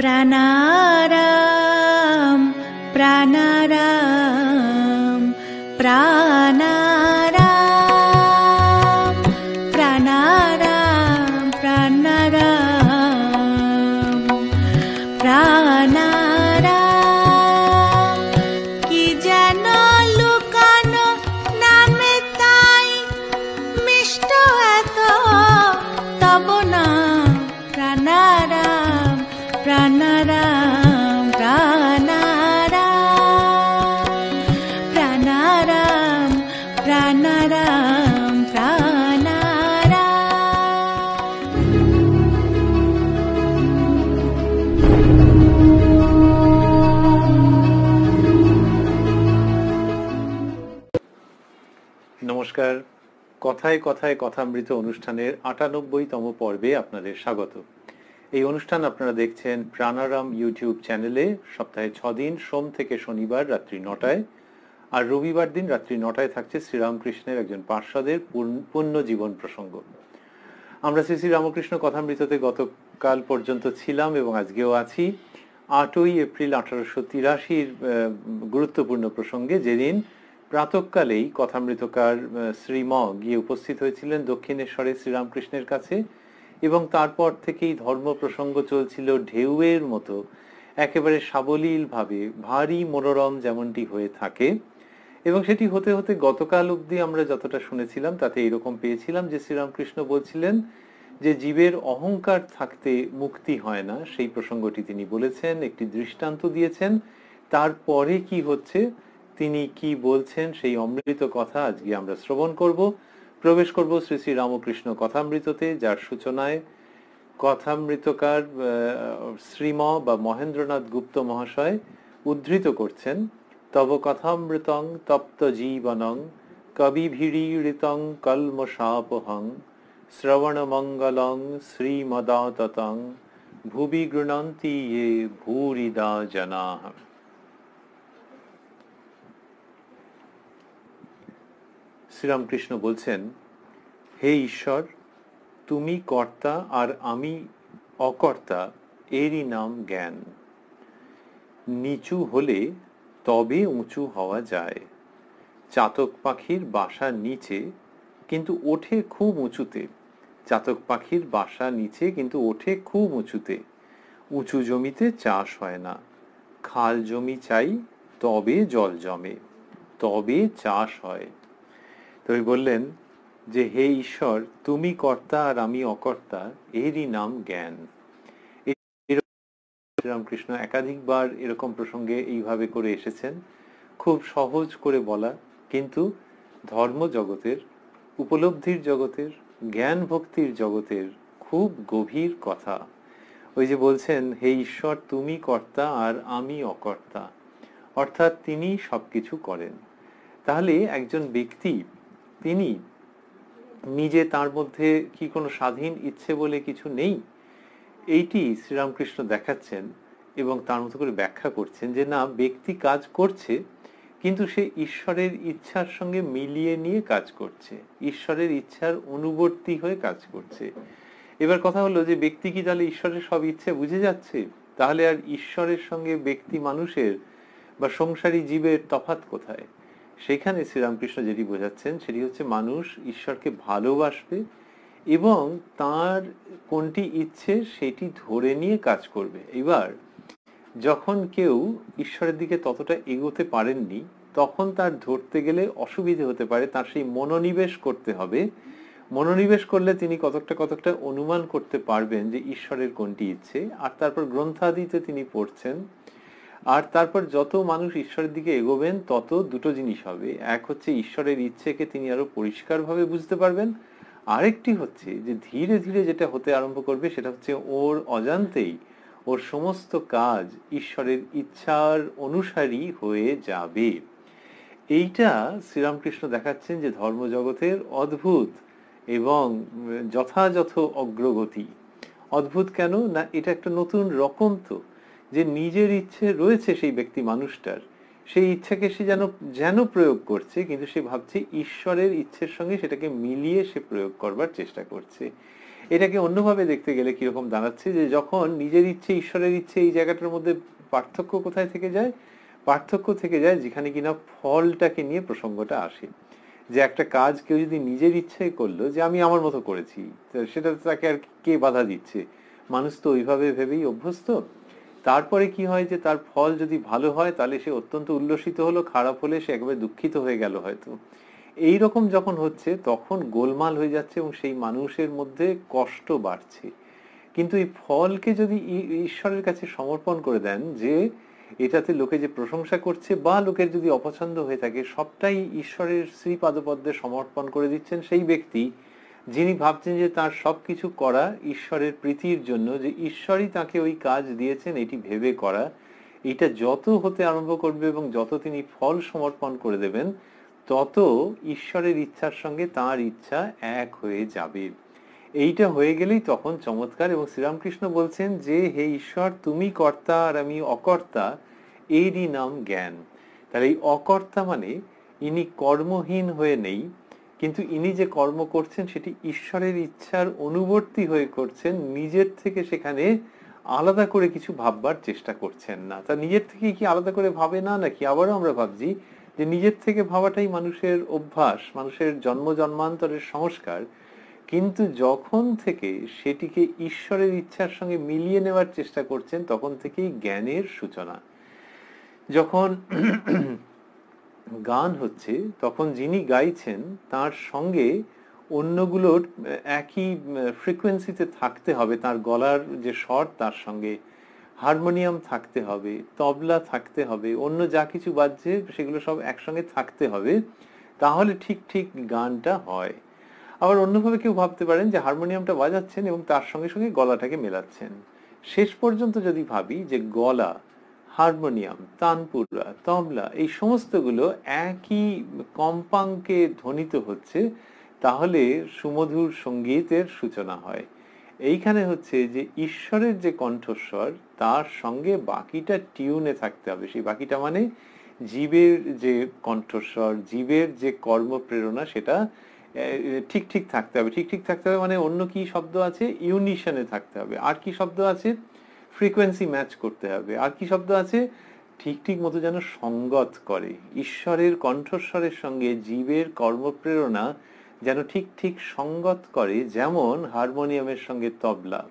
प्राणाराम प्राणाराम प्राणाराम प्राणाराम प्राणाराम प्राणाराम कि जेन लुकानो नामे ताई मिष्ट एत तब नाम प्राणाराम प्राणाराम प्राणाराम प्राणाराम प्राणाराम নমস্কার। কথায় কথায় কথামৃত অনুষ্ঠানের ৯৮তম পর্বে আপনাদের স্বাগত। এই অনুষ্ঠান আপনারা দেখছেন প্রাণারাম ইউটিউব চ্যানেলে সপ্তাহে ৬ দিন, সোম থেকে শনিবার রাত্রি ৯টায়, আর রবিবার দিন রাত্রি ৯টায় থাকছে শ্রীরামকৃষ্ণের একজন পার্ষদের পূর্ণ জীবন প্রসঙ্গ। আমরা শ্রী শ্রী রামকৃষ্ণ কথামৃততে গতকাল পর্যন্ত ছিলাম এবং আজকেও আছি ৮ই এপ্রিল ১৮৮৩ গুরুত্বপূর্ণ প্রসঙ্গে, যেদিন প্রাতঃকালেই কথামৃতকার শ্রীম গিয়ে উপস্থিত হয়েছিলেন দক্ষিণেশ্বরে শ্রীরামকৃষ্ণের কাছে, এবং তারপর থেকেই ধর্ম প্রসঙ্গ চলছিল ঢেউয়ের মতো, একেবারে সাবলীলভাবে, ভারী মনোরম যেমনটি হয়ে থাকে। এবং সেটি হতে হতে গতকাল অবধি আমরা যতটা শুনেছিলাম তাতে এরকম পেয়েছিলাম যে শ্রীরামকৃষ্ণ বলছিলেন যে জীবের অহংকার থাকতে মুক্তি হয় না, সেই প্রসঙ্গটি তিনি বলেছেন, একটি দৃষ্টান্ত দিয়েছেন। তারপরে কি হচ্ছে, তিনি কি বলছেন, সেই অমৃত কথা আজকে আমরা শ্রবণ করব। প্রবেশ করব শ্রী শ্রী রামকৃষ্ণ কথামৃততে, যার সূচনায় কথামৃতকার শ্রীম বা মহেন্দ্রনাথ গুপ্ত মহাশয় উদ্ধৃত করছেন, তব কথামৃতং তপ্ত জীবনং কবিভিরীড়িতং কলমশাপহং শ্রবণ মঙ্গলং শ্রীমদাততং ভুবি গৃণন্তি ये ভূরিদা জনাঃ। শ্রীরামকৃষ্ণ বলছেন, হে ঈশ্বর, তুমি কর্তা আর আমি অকর্তা, এরই নাম জ্ঞান। নিচু হলে তবে উঁচু হওয়া যায়। চাতক পাখির বাসা নিচে কিন্তু ওঠে খুব উঁচুতে। চাতক পাখির বাসা নিচে কিন্তু ওঠে খুব উঁচুতে। উঁচু জমিতে চাষ হয় না। খাল জমি চাই, তবে জল জমে, তবে চাষ হয়। তবে বললেন যে হে ঈশ্বর, তুমি কর্তা আর আমি অকর্তা, এরই নাম জ্ঞান। শ্রীরামকৃষ্ণ একাধিকবার এরকম প্রসঙ্গে এইভাবে করে এসেছেন, খুব সহজ করে বলা, কিন্তু ধর্ম জগতের, উপলব্ধির জগতের, জ্ঞান ভক্তির জগতের খুব গভীর কথা। ওই যে বলছেন, হে ঈশ্বর, তুমি কর্তা আর আমি অকর্তা, অর্থাৎ তিনি সবকিছু করেন। তাহলে একজন ব্যক্তি, তিনি নিজে, তার মধ্যে কি কোনো স্বাধীন ইচ্ছে বলে কিছু নেই? এইটি শ্রীরামকৃষ্ণ দেখাচ্ছেন এবং তার মতো করে ব্যাখ্যা করছেন যে না, ব্যক্তি কাজ করছে, কিন্তু সে ঈশ্বরের ইচ্ছার সঙ্গে মিলিয়ে নিয়ে কাজ করছে, ঈশ্বরের ইচ্ছার অনুবর্তী হয়ে কাজ করছে। এবার কথা হলো যে ব্যক্তি কি তাহলে ঈশ্বরের সব ইচ্ছে বুঝে যাচ্ছে? তাহলে আর ঈশ্বরের সঙ্গে ব্যক্তি মানুষের বা সংসারী জীবের তফাৎ কোথায়? সেখানে শ্রীরামকৃষ্ণ যেটি বোঝাচ্ছেন সেটি হচ্ছে, মানুষ ঈশ্বরকে ভালোবাসবে এবং তার কোনটি ইচ্ছে সেটি ধরে নিয়ে কাজ করবে। এবার যখন কেউ ঈশ্বরের দিকে ততটা এগোতে পারেননি, তখন তার ধরতে গেলে অসুবিধে হতে পারে, তার সেই মনোনিবেশ করতে হবে। মনোনিবেশ করলে তিনি কতকটা অনুমান করতে পারবেন যে ঈশ্বরের কোনটি ইচ্ছে, আর তারপর গ্রন্থাদিতে তিনি পড়ছেন। আর তারপর যত মানুষ ঈশ্বরের দিকে এগোবেন তত দুটো জিনিস হবে, এক হচ্ছে ঈশ্বরের ইচ্ছেকে তিনি আরো পরিষ্কারভাবে বুঝতে পারবেন, আরেকটি হচ্ছে যে ধীরে ধীরে যেটা হতে আরম্ভ করবে সেটা হচ্ছে ওর অজান্তেই ওর সমস্ত কাজ ঈশ্বরের ইচ্ছার অনুসারী হয়ে যাবে। এইটা শ্রীরামকৃষ্ণ দেখাচ্ছেন যে ধর্মজগতের অদ্ভুত এবং যথাযথ অগ্রগতি। অদ্ভুত কেন না, এটা একটা নতুন রকম, তো যে নিজের ইচ্ছে রয়েছে সেই ব্যক্তি মানুষটার, সেই ইচ্ছাকে সে যেন প্রয়োগ করছে, কিন্তু সে ভাবছে ঈশ্বরের ইচ্ছের সঙ্গে সেটাকে মিলিয়ে সে প্রয়োগ করবার চেষ্টা করছে। এটাকে অন্যভাবে দেখতে গেলে কিরকম দাঁড়াচ্ছে, যে যখন নিজের ইচ্ছে ঈশ্বরের ইচ্ছে এই জায়গাটার মধ্যে পার্থক্য কোথায় থেকে যায়? পার্থক্য থেকে যায় যেখানে কিনা ফলটাকে নিয়ে প্রসঙ্গটা আসে। যে একটা কাজ কেউ যদি নিজের ইচ্ছাই করলো, যে আমি আমার মতো করেছি, সেটা তাকে আর কে বাধা দিচ্ছে? মানুষ তো ওইভাবে ভেবেই অভ্যস্ত। তারপরে কি হয়, যে তার ফল যদি ভালো হয় তাহলে সে অত্যন্ত উল্লসিত হলো, খারাপ হলে সে একেবারে দুঃখিত হয়ে গেল হয়তো। এই রকম যখন হচ্ছে তখন গোলমাল হয়ে যাচ্ছে এবং সেই মানুষের মধ্যে কষ্ট বাড়ছে। কিন্তু এই ফলকে যদি ঈশ্বরের কাছে সমর্পণ করে দেন, যে এটাতে লোকে যে প্রশংসা করছে বা লোকের যদি অপছন্দ হয়ে থাকে, সবটাই ঈশ্বরের শ্রীপাদপদ্মে সমর্পণ করে দিচ্ছেন সেই ব্যক্তি, যিনি ভাবছেন যে তার সবকিছু করা ঈশ্বরের প্রীতির জন্য, যে ঈশ্বরই তাকে ওই কাজ দিয়েছেন এটি ভেবে করা। এটা যত হতে আরম্ভ করবে এবং যত তিনি ফল সমর্পণ করে দেবেন, তত ঈশ্বরের ইচ্ছার সঙ্গে তার ইচ্ছা এক হয়ে যাবে। এইটা হয়ে গেলেই তখন চমৎকার। এবং শ্রীরামকৃষ্ণ বলছেন যে হে ঈশ্বর, তুমি কর্তা আর আমি অকর্তা, এরই নাম জ্ঞান। তাহলে এই অকর্তা মানে ইনি কর্মহীন হয়ে নেই, কিন্তু ইনি যে কর্ম করছেন সেটি ঈশ্বরের ইচ্ছার অনুবর্তী হয়ে করছেন, নিজের থেকে সেখানে আলাদা করে কিছু ভাববার চেষ্টা করছেন না। তা নিজের থেকে কি আলাদা করে ভাবে না, নাকি আবারও আমরা ভাবছি যে নিজের থেকে ভাবাটাই মানুষের অভ্যাস, মানুষের জন্ম জন্মান্তরের সংস্কার। কিন্তু যখন থেকে সেটিকে ঈশ্বরের ইচ্ছার সঙ্গে মিলিয়ে নেওয়ার চেষ্টা করছেন, তখন থেকেই জ্ঞানের সূচনা। যখন গান হচ্ছে তখন যিনি গাইছেন তার সঙ্গে অন্যগুলোর একই ফ্রিকোয়েন্সিতে থাকতে হবে, তার গলার যে স্বর তার সঙ্গে হারমোনিয়াম থাকতে হবে, তবলা থাকতে হবে, অন্য যা কিছু বাজছে সেগুলো সব একসঙ্গে থাকতে হবে, তাহলে ঠিক ঠিক গানটা হয়। আবার অন্যভাবে কেউ ভাবতে পারেন যে হারমোনিয়ামটা বাজাচ্ছেন এবং তার সঙ্গে সঙ্গে গলাটাকে মেলাচ্ছেন। শেষ পর্যন্ত যদি ভাবি যে গলা, হারমোনিয়াম, তানপুরা, তবলা এই সমস্তগুলো একই কম্পাঙ্কে ধ্বনিত হচ্ছে, তাহলে সুমধুর সঙ্গীতের সূচনা হয়। এইখানে হচ্ছে যে ঈশ্বরের যে কণ্ঠস্বর তার সঙ্গে বাকিটা টিউনে থাকতে হবে। সেই বাকিটা মানে জীবের যে কণ্ঠস্বর, জীবের যে কর্মপ্রেরণা, সেটা ঠিক ঠিক থাকতে হবে। ঠিক ঠিক থাকতে হবে মানে অন্য কি শব্দ আছে? ইউনিশনে থাকতে হবে। আর কি শব্দ আছে? ফ্রিকোয়েন্সি ম্যাচ করতে হবে। আর কি শব্দ আছে? ঠিক ঠিক মতো যেন সঙ্গত করে। ঈশ্বরের কণ্ঠস্বরের সঙ্গে জীবের কর্মপ্রেরণা যেন ঠিক ঠিক সঙ্গত করে, যেমন হারমোনিয়ামের সঙ্গে তবলা।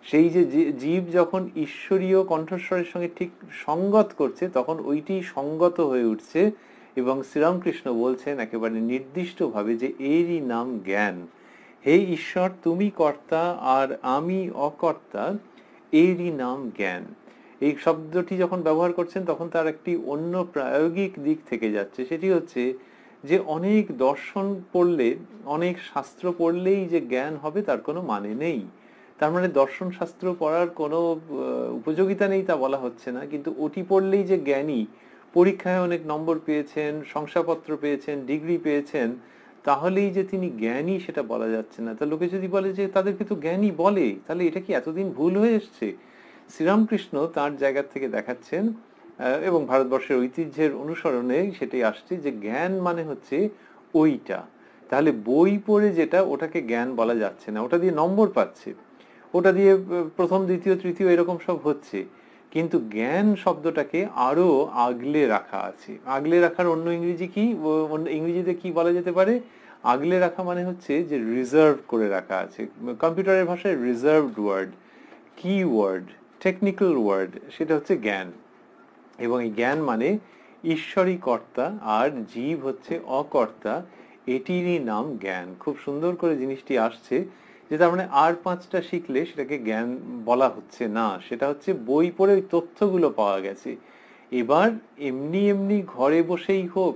সেই যে জীব যখন ঈশ্বরীয় কণ্ঠস্বরের সঙ্গে ঠিক সঙ্গত করছে, তখন ওইটি সঙ্গত হয়ে উঠছে। এবং শ্রীরামকৃষ্ণ বলছেন একেবারে নির্দিষ্টভাবে যে এরই নাম জ্ঞান। হে ঈশ্বর, তুমি কর্তা আর আমি অকর্তা, এরই নাম জ্ঞান। এই শব্দটি যখন ব্যবহার করছেন তখন তার একটি অন্য প্রায়োগিক দিক থেকে যাচ্ছে। সেটি হচ্ছে যে অনেক দর্শন পড়লে, অনেক শাস্ত্র পড়লেই যে জ্ঞান হবে তার কোনো মানে নেই। তার মানে দর্শন শাস্ত্র পড়ার কোনো উপযোগিতা নেই তা বলা হচ্ছে না, কিন্তু ওটি পড়লেই যে জ্ঞানী, পরীক্ষায় অনেক নম্বর পেয়েছেন, শংসাপত্র পেয়েছেন, ডিগ্রি পেয়েছেন, তাহলেই যে তিনি জ্ঞানী সেটা বলা যাচ্ছে না। তা লোকে যদি বলে যে তাদেরকে তো জ্ঞানী বলে, তাহলে এটা কি এতদিন ভুল হয়ে এসছে? শ্রীরামকৃষ্ণ তার জায়গা থেকে দেখাচ্ছেন, এবং ভারতবর্ষের ঐতিহ্যের অনুসরণে সেটাই আসছে, যে জ্ঞান মানে হচ্ছে ওইটা। তাহলে বই পড়ে যেটা, ওটাকে জ্ঞান বলা যাচ্ছে না। ওটা দিয়ে নম্বর পাচ্ছে, ওটা দিয়ে প্রথম দ্বিতীয় তৃতীয় এরকম সব হচ্ছে, কিন্তু জ্ঞান শব্দটাকে আরো আগলে রাখা আছে। আগলে রাখার অন্য ইংরেজি কি, ইংরেজিতে কি বলা যেতে পারে? আগলে রাখা মানে হচ্ছে যে রিজার্ভ করে রাখা আছে। কম্পিউটারের ভাষায় রিজার্ভড ওয়ার্ড, কি ওয়ার্ড, টেকনিক্যাল ওয়ার্ড, সেটা হচ্ছে জ্ঞান। এবং এই জ্ঞান মানে ঈশ্বরই কর্তা আর জীব হচ্ছে অকর্তা, এটিরই নাম জ্ঞান। খুব সুন্দর করে জিনিসটি আসছে, যে তার মানে আর পাঁচটা শিখলে সেটাকে জ্ঞান বলা হচ্ছে না, সেটা হচ্ছে বই পড়ে ওই তথ্যগুলো পাওয়া গেছে। এবার এমনি এমনি ঘরে বসেই হোক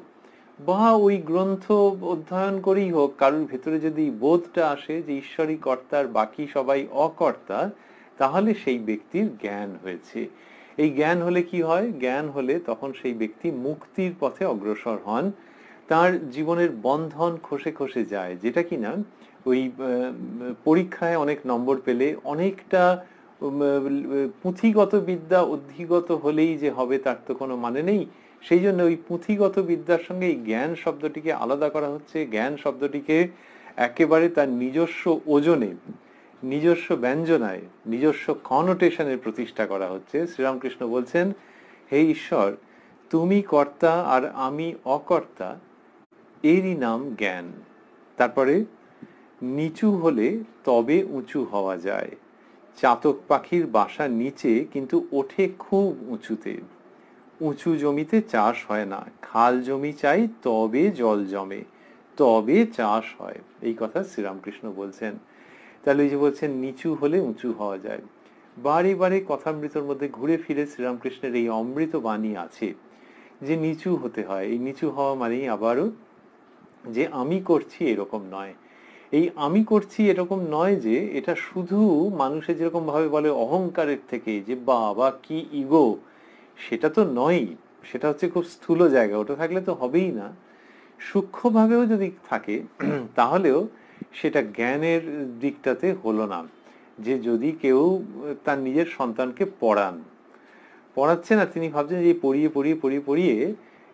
বা ওই গ্রন্থ অধ্যয়ন করেই হোক, কারোর ভেতরে যদি বোধটা আসে যে ঈশ্বরই কর্তার বাকি সবাই অকর্তা, তাহলে সেই ব্যক্তির জ্ঞান হয়েছে। এই জ্ঞান হলে কি হয়? জ্ঞান হলে তখন সেই ব্যক্তি মুক্তির পথে অগ্রসর হন, তার জীবনের বন্ধন খসে খসে যায়। যেটা কিনা ওই পরীক্ষায় অনেক নম্বর পেলে, অনেকটা পুঁথিগত বিদ্যা অধিগত হলেই যে হবে তার তো কোনো মানে নেই। সেই জন্য ওই পুঁথিগত বিদ্যার সঙ্গে এই জ্ঞান শব্দটিকে আলাদা করা হচ্ছে। জ্ঞান শব্দটিকে একেবারে তার নিজস্ব ওজনে নিজস্ব ব্যঞ্জনায়, নিজস্ব কনোটেশনের প্রতিষ্ঠা করা হচ্ছে। শ্রীরামকৃষ্ণ বলছেন, হে ঈশ্বর, তুমি কর্তা আর আমি অকর্তা, এরই নাম জ্ঞান। তারপরে, নিচু হলে তবে উঁচু হওয়া যায়। চাতক পাখির বাসা নিচে, কিন্তু ওঠে খুব উঁচুতে। উঁচু জমিতে চাষ হয় না, খাল জমি চাই তবে জল জমে, তবে চাষ হয়। এই কথা শ্রীরামকৃষ্ণ বলছেন। তাহলে এই যে বলছেন নিচু হলে উঁচু হওয়া যায়, বারে বারে কথামৃতর মধ্যে ঘুরে ফিরে শ্রীরামকৃষ্ণের এই অমৃত বাণী আছে যে নিচু হতে হয়। এই নিচু হওয়া মানেই আবারও যে আমি করছি এরকম নয়। এই আমি করছি এরকম নয় যে এটা শুধু মানুষের যেরকম ভাবে বলে অহংকারের থেকে, যে বাবা কি ইগো, সেটা তো নয়। সেটা হচ্ছে খুব স্থূল জায়গা, ওটা থাকলে তো হবেই না। সূক্ষ্মভাবেও যদি থাকে তাহলেও সেটা জ্ঞানের দিকটাতে হলো না। যে যদি কেউ তার নিজের সন্তানকে পড়াচ্ছে না, তিনি ভাবছেন যে পড়িয়ে পড়িয়ে পড়িয়ে পড়িয়ে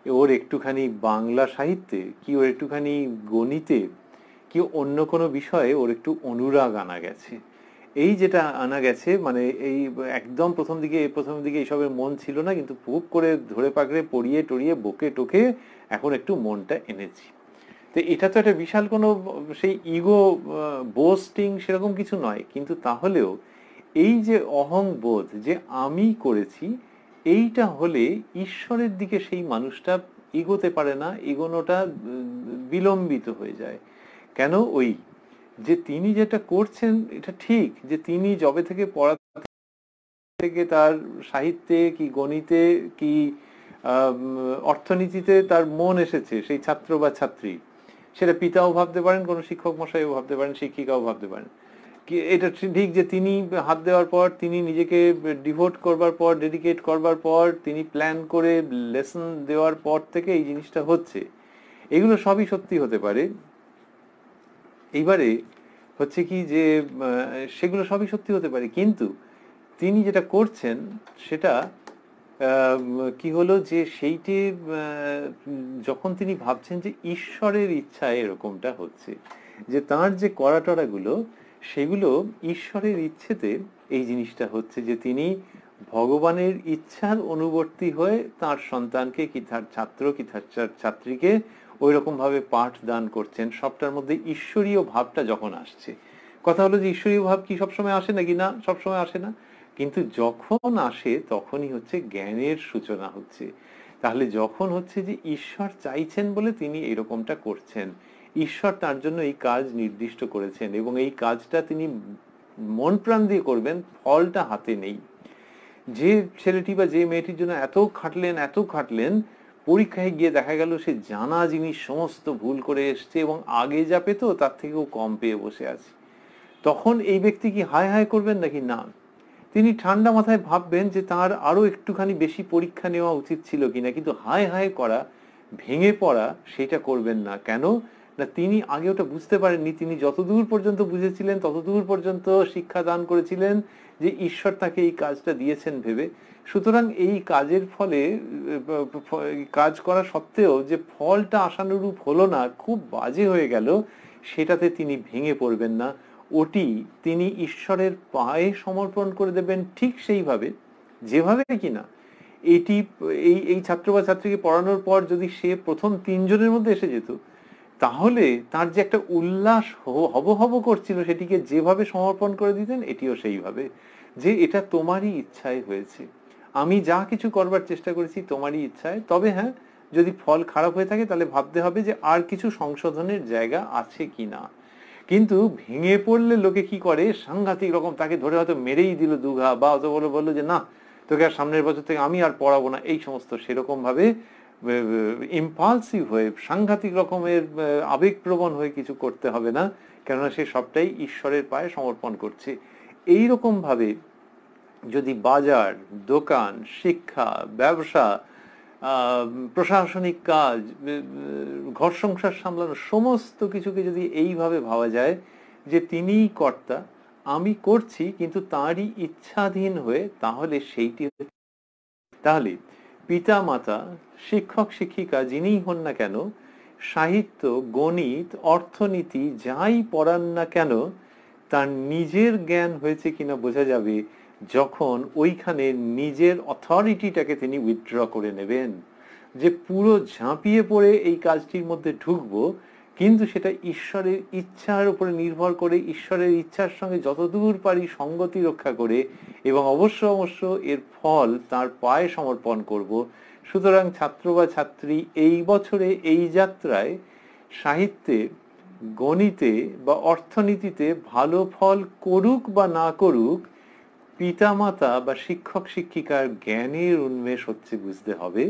ওর একটুখানি বাংলা সাহিত্যে কি, ওর একটুখানি গণিতে কি, অন্য কোনো বিষয়ে ওর একটু অনুরাগ আনা গেছে। এই যেটা আনা গেছে, মানে এই একদম প্রথম দিকে এইসবের মন ছিল না, কিন্তু খুব করে ধরে পাকড়ে পড়িয়ে টড়িয়ে বকে টোকে এখন একটু মনটা এনেছি। তো এটা তো একটা বিশাল কোনো সেই ইগো বোস্টিং সেরকম কিছু নয়, কিন্তু তাহলেও এই যে অহংবোধ যে আমি করেছি, এইটা হলে ঈশ্বরের দিকে সেই মানুষটা এগোতে পারে না, এগোনোটা বিলম্বিত হয়ে যায়। কেন? ওই যে তিনি যেটা করছেন এটা ঠিক, যে তিনি যবে থেকে পড়া থেকে তার সাহিত্যে কি গণিতে কি অর্থনীতিতে তার মন এসেছে, সেই ছাত্র বা ছাত্রী, সেটা পিতাও ভাবতে পারেন, কোনো শিক্ষক মশাইও ভাবতে পারেন, শিক্ষিকাও ভাবতে পারেন, কি এটা ঠিক যে তিনি হাত দেওয়ার পর, তিনি নিজেকে ডিভোট করবার পর, ডেডিকেট করবার পর, তিনি প্ল্যান করে লেসন দেওয়ার পর থেকে এই জিনিসটা হচ্ছে। এগুলো সবই সত্যি হতে পারে। এইবারে হচ্ছে কি যে সেগুলো সবই সত্যি হতে পারে, কিন্তু তিনি যেটা করছেন সেটা কি হলো যে সেইটি যখন তিনি ভাবছেন যে ঈশ্বরের ইচ্ছায় এরকমটা হচ্ছে, যে তার যে করাটরাগুলো সেগুলো ঈশ্বরের ইচ্ছেতে এই জিনিসটা হচ্ছে, যে তিনি ভগবানের ইচ্ছার অনুবর্তী হয়ে তার সন্তানকে কি তার ছাত্র কি তার ছাত্রীকে ওই রকম ভাবে পাঠ দান করছেন। সবটার মধ্যে ঈশ্বরীয় ভাবটা যখন আসছে, কথা হলো যে ঈশ্বরীয় ভাব কি সবসময় আসে নাকি? না, সবসময় আসে না, কিন্তু যখন আসে তখনই হচ্ছে জ্ঞানের সূচনা হচ্ছে। তাহলে যখন হচ্ছে যে ঈশ্বর চাইছেন বলে তিনি এরকমটা করছেন, ঈশ্বর তার জন্য এই কাজ নির্দিষ্ট করেছেন এবং এই কাজটা তিনি মন প্রাণ দিয়ে করবেন, ফলটা হাতে নেই। যে ছেলেটি বা যে মেয়েটির জন্য এত খাটলেন, পরীক্ষায় গিয়ে দেখা গেল সে জানা জিনিস সমস্ত ভুল করে এসছে এবং আগে যা পেত তার থেকেও কম পেয়ে বসে আছে, তখন এই ব্যক্তি কি হায় হায় করবেন নাকি? না, তিনি ঠান্ডা মাথায় ভাববেন যে তার আরো একটুখানি বেশি পরীক্ষা নেওয়া উচিত ছিল কিনা, কিন্তু হায় হায় করা, ভেঙে পড়া, সেটা করবেন না। কেন না, তিনি আগে ওটা বুঝতে পারেননি। তিনি যতদূর পর্যন্ত বুঝেছিলেন ততদূর পর্যন্ত শিক্ষা দান করেছিলেন যে ঈশ্বর তাকে এই কাজটা দিয়েছেন ভেবে। সুতরাং এই কাজের ফলে কাজ করা সত্ত্বেও যে ফলটা আশানুরূপ হলো না, খুব বাজে হয়ে গেল, সেটাতে তিনি ভেঙে পড়বেন না। ওটি তিনি ঈশ্বরের পায়ে সমর্পণ করে দেবেন, ঠিক সেইভাবে যেভাবে কিনা এটি এই এই ছাত্র বা ছাত্রীকে পড়ানোর পর যদি সে প্রথম 3 জনের মধ্যে এসে যেত, তাহলে তার যে একটা উল্লাস হব হব করছিল, সেটিকে যেভাবে সমর্পণ করে দিতেন এটিও সেইভাবে, যে এটা তোমারই ইচ্ছায় হয়েছে, আমি যা কিছু করবার চেষ্টা করেছি তোমারই ইচ্ছায়। তবে হ্যাঁ, যদি ফল খারাপ হয়ে থাকে তাহলে ভাবতে হবে যে আর কিছু সংশোধনের জায়গা আছে কিনা। কিন্তু ভেঙে পড়লে লোকে কি করে, সাংঘাতিক রকম তাকে ধরে হয়তো মেরেই দিল দুঘা, বা অত বললো যে না, তোকে আর সামনের বছর থেকে আমি আর পড়াবো না, এই সমস্ত সেরকম ভাবে ইম্পালসিভ হয়ে সাংঘাতিক রকমের আবেগপ্রবণ হয়ে কিছু করতে হবে না, কেননা সে সবটাই ঈশ্বরের পায়ে সমর্পণ করছে। এই রকম ভাবে যদি বাজার, দোকান, শিক্ষা, ব্যবসা, প্রশাসনিক কাজ, ঘর সংসার সামলানো, সমস্ত কিছুকে যদি এইভাবে ভাবা যায় যে তিনিই কর্তা, আমি করছি কিন্তু তাঁরই ইচ্ছাধীন হয়ে, তাহলে সেইটি, তাহলে পিতা মাতা, শিক্ষক শিক্ষিকা যিনিই হন না কেন, সাহিত্য, গণিত, অর্থনীতি যাই পড়ান না কেন, তার নিজের জ্ঞান হয়েছে কিনা বোঝা যাবে যখন ওইখানে নিজের অথরিটিটাকে তিনি উইথড্র করে নেবেন, যে পুরো ঝাঁপিয়ে পড়ে এই কাজটির মধ্যে ঢুকবো, কিন্তু সেটা ঈশ্বরের ইচ্ছার উপরে নির্ভর করে, ঈশ্বরের ইচ্ছার সঙ্গে যতদূর পারি সঙ্গতি রক্ষা করে, এবং অবশ্য অবশ্য এর ফল তার পায়ে সমর্পণ করব। সুতরাং ছাত্র বা ছাত্রী এই বছরে এই যাত্রায় সাহিত্যে, গণিতে বা অর্থনীতিতে ভালো ফল করুক বা না করুক, পিতামাতা বা শিক্ষক শিক্ষিকার জ্ঞানের উন্মেষ হচ্ছে বুঝতে হবে,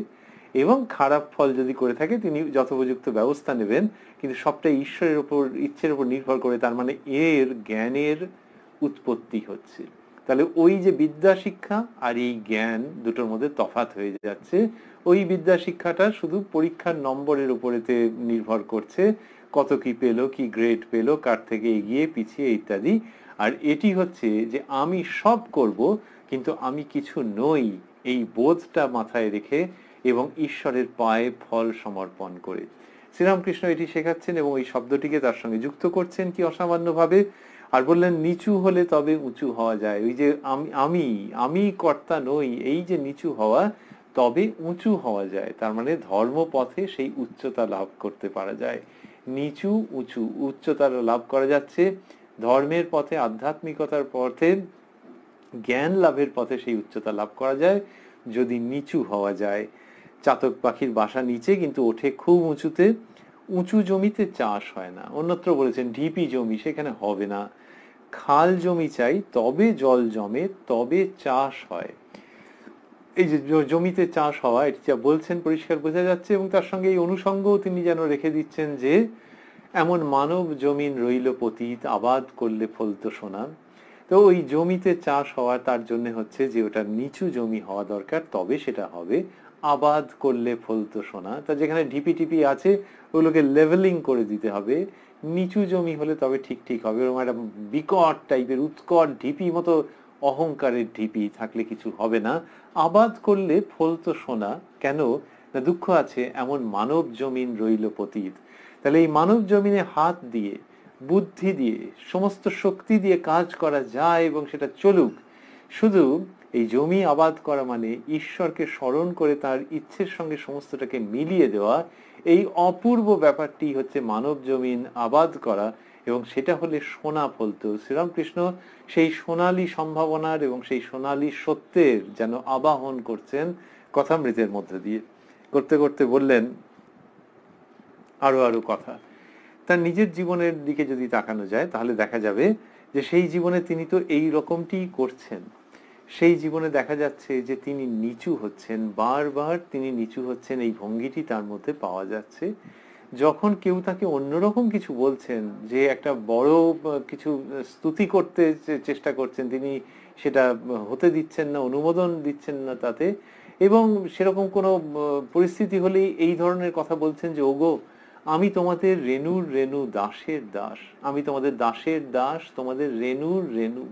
এবং খারাপ ফল যদি করে থাকে তিনি যথোপযুক্ত ব্যবস্থা নেবেন, কিন্তু সবটাই ঈশ্বরের উপর, ইচ্ছের উপর নির্ভর করে। তার মানে এর জ্ঞানের উৎপত্তি হচ্ছে। তাহলে ওই যে বিদ্যা শিক্ষা আর এই জ্ঞান দুটোর মধ্যে তফাৎ হয়ে যাচ্ছে। ওই বিদ্যা শিক্ষাটা শুধু পরীক্ষার নম্বরের উপরেতে নির্ভর করছে, কত কি পেলো, কি গ্রেড পেলো, কার থেকে এগিয়ে পিছিয়ে ইত্যাদি। আর এটি হচ্ছে যে আমি সব করব কিন্তু আমি কিছু নই, এই বোধটা মাথায় রেখে এবং ঈশ্বরের পায়ে ফল সমর্পণ করে। শ্রীরামকৃষ্ণ এটি শেখাচ্ছেন এবং এই শব্দটিকে তার সঙ্গে যুক্ত করছেন কি অসামান্য ভাবে। আর বললেন নিচু হলে তবে উঁচু হওয়া যায়। ওই যে আমি আমি কর্তা নই, এই যে নিচু হওয়া, তবে উঁচু হওয়া যায়। তার মানে ধর্মপথে সেই উচ্চতা লাভ করতে পারা যায়। নিচু উঁচু উচ্চতা লাভ করা যাচ্ছে ধর্মের পথে, আধ্যাত্মিকতার পথে, জ্ঞান লাভের পথে সেই উচ্চতা লাভ করা যায় যদি নিচু হওয়া যায়। চাতক পাখির বাসা নিচে কিন্তু ওঠে খুব উঁচুতে। উঁচু জমিতে চাষ হয় না। অন্যত্র বলেছেন ঢিপি জমি, সেখানে হবে না। খাল জমি চাই, তবে জল জমে, তবে চাষ হয়। এই যে জমিতে চাষ হওয়া, এটি যা বলছেন পরিষ্কার বোঝা যাচ্ছে। এবং তার সঙ্গে এই অনুষঙ্গও তিনি যেন রেখে দিচ্ছেন যে এমন মানব জমিন রইল পতিত, আবাদ করলে ফলতো সোনা। তো ওই জমিতে চাষ হওয়া তার জন্য হচ্ছে যে ওটা নিচু জমি হওয়া দরকার, তবে সেটা হবে। আবাদ করলে ফলতো সোনা, তা যেখানে ঢিপি টিপি আছে ওগুলোকে লেভেলিং করে দিতে হবে। নিচু জমি হলে তবে ঠিক ঠিক হবে। এরকম একটা বিকট টাইপের উৎকট ঢিপি মতো অহংকারের ঢিপি থাকলে কিছু হবে না। আবাদ করলে ফলতো সোনা, কেন না দুঃখ আছে এমন মানব জমিন রইল পতিত। তাহলে এই মানব জমিনে হাত দিয়ে, বুদ্ধি দিয়ে, সমস্ত শক্তি দিয়ে কাজ করা যায় এবং সেটা চলুক। শুধু এই জমি আবাদ করা মানে ঈশ্বরকে স্মরণ করে তার ইচ্ছের সঙ্গে সমস্তটাকে মিলিয়ে দেওয়া, এই অপূর্ব ব্যাপারটি হচ্ছে মানব জমিন আবাদ করা, এবং সেটা হলে সোনা ফলতো। শ্রীরামকৃষ্ণ সেই সোনালী সম্ভাবনার এবং সেই সোনালী সত্যের যেন আবাহন করছেন কথামৃতের মধ্যে দিয়ে। করতে করতে বললেন আরো আরো কথা। তার নিজের জীবনের দিকে যদি তাকানো যায় তাহলে দেখা যাবে যে সেই জীবনে তিনি তো এই রকমটি করছেন। সেই জীবনে দেখা যাচ্ছে যে তিনি নিচু হচ্ছেন, বারবার তিনি নিচু হচ্ছেন, এই ভঙ্গিটি তার মধ্যে পাওয়া যাচ্ছে। যখন কেউ তাকে অন্যরকম কিছু বলছেন, যে একটা বড় কিছু স্তুতি করতে চেষ্টা করছেন, তিনি সেটা হতে দিচ্ছেন না, অনুমোদন দিচ্ছেন না তাতে। এবং সেরকম কোনো পরিস্থিতি হলেই এই ধরনের কথা বলছেন যে ওগো আমি তোমাদের রেণুর রেণু, দাসের দাস, আমি তোমাদের দাসের দাস, তোমাদের রেণুর রেণু।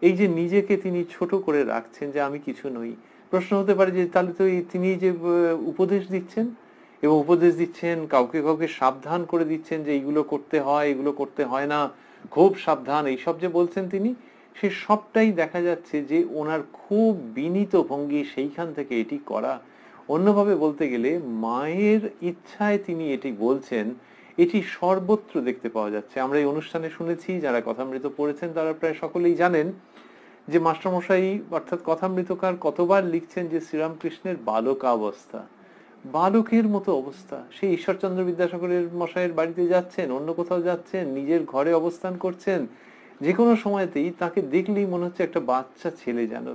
এই যে নিজেকে তিনি ছোট করে রাখছেন যে আমি কিছু নই। প্রশ্ন হতে পারে যে তাহলে তো তিনি যে উপদেশ দিচ্ছেন, এবং উপদেশ দিচ্ছেন কাউকে কাউকে সাবধান করে দিচ্ছেন যে এইগুলো করতে হয়, এগুলো করতে হয় না, খুব সাবধান, এইসব যে বলছেন তিনি, সে সবটাই দেখা যাচ্ছে যে ওনার খুব বিনীত ভঙ্গি, সেইখান থেকে এটি করা। অন্যভাবে বলতে গেলে মায়ের ইচ্ছায় তিনি এটি বলছেন, এটি সর্বত্র দেখতে পাওয়া যাচ্ছে। আমরা এই অনুষ্ঠানে শুনেছি, যারা কথামৃত পড়েছেন তারা প্রায় সকলেই জানেন যে মাস্টারমশাই অর্থাৎ কথামৃতকার কতবার লিখছেন যে শ্রীরামকৃষ্ণের বালকাবস্থা, বালকের মতো অবস্থা। সেই ঈশ্বরচন্দ্র বিদ্যাসাগরের মশাইয়ের বাড়িতে যাচ্ছেন, অন্য কোথাও যাচ্ছেন, নিজের ঘরে অবস্থান করছেন, যে কোনো সময়তেই তাকে দেখলেই মনে হচ্ছে একটা বাচ্চা ছেলে যেন।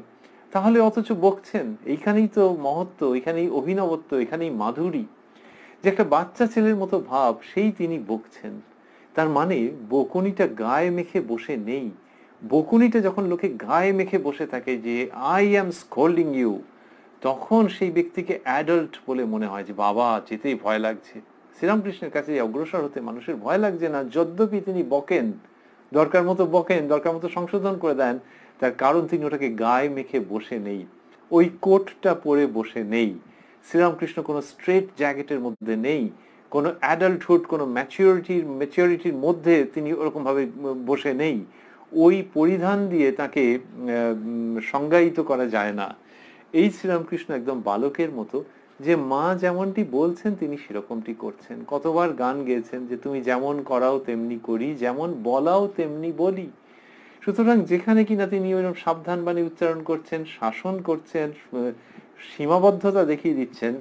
তাহলে অথচ বকছেন। এইখানেই তো মহত্ব, এখানেই অভিনবত্ব, এখানেই মাধুরী, যে একটা বাচ্চা ছেলের মতো ভাব, সেই তিনি বকছেন। তার মানে বকুনিটা গায়ে মেখে বসে নেই। বকুনিটা যখন লোকে গায়ে মেখে বসে থাকে যে আই অ্যাম স্কোল্ডিং ইউ, তখন সেই ব্যক্তিকে অ্যাডাল্ট বলে মনে হয়, যে বাবা যেতেই ভয় লাগছে। শ্রীরামকৃষ্ণের কাছে অগ্রসর হতে মানুষের ভয় লাগছে না, যদ্যপি তিনি বকেন, দরকার মতো বকেন, দরকার মতো সংশোধন করে দেন, তার কারণ তিনি ওটাকে গায়ে মেখে বসে নেই, ওই কোটটা পরে বসে নেই। শ্রীরামকৃষ্ণ কোনো স্ট্রেট জ্যাকেটের মধ্যে নেই, কোনো অ্যাডাল্টহুড, কোনো ম্যাচিউরিটির মধ্যে তিনি ওরকম ভাবে বসে নেই। ওই পরিধান দিয়ে তাকে সংজ্ঞায়িত করা যায় না। এই শ্রীরামকৃষ্ণ একদম বালকের মতো, যে মা যেমনটি বলছেন তিনি সেরকমটি করছেন। কতবার গান গেয়েছেন যে তুমি যেমন করাও তেমনি করি, যেমন বলাও তেমনি বলি। সুতরাং যেখানে কিনা তিনি ওইরকম সাবধান বাণী উচ্চারণ করছেন, শাসন করছেন, সীমাবদ্ধতা দেখিয়ে দিচ্ছেন,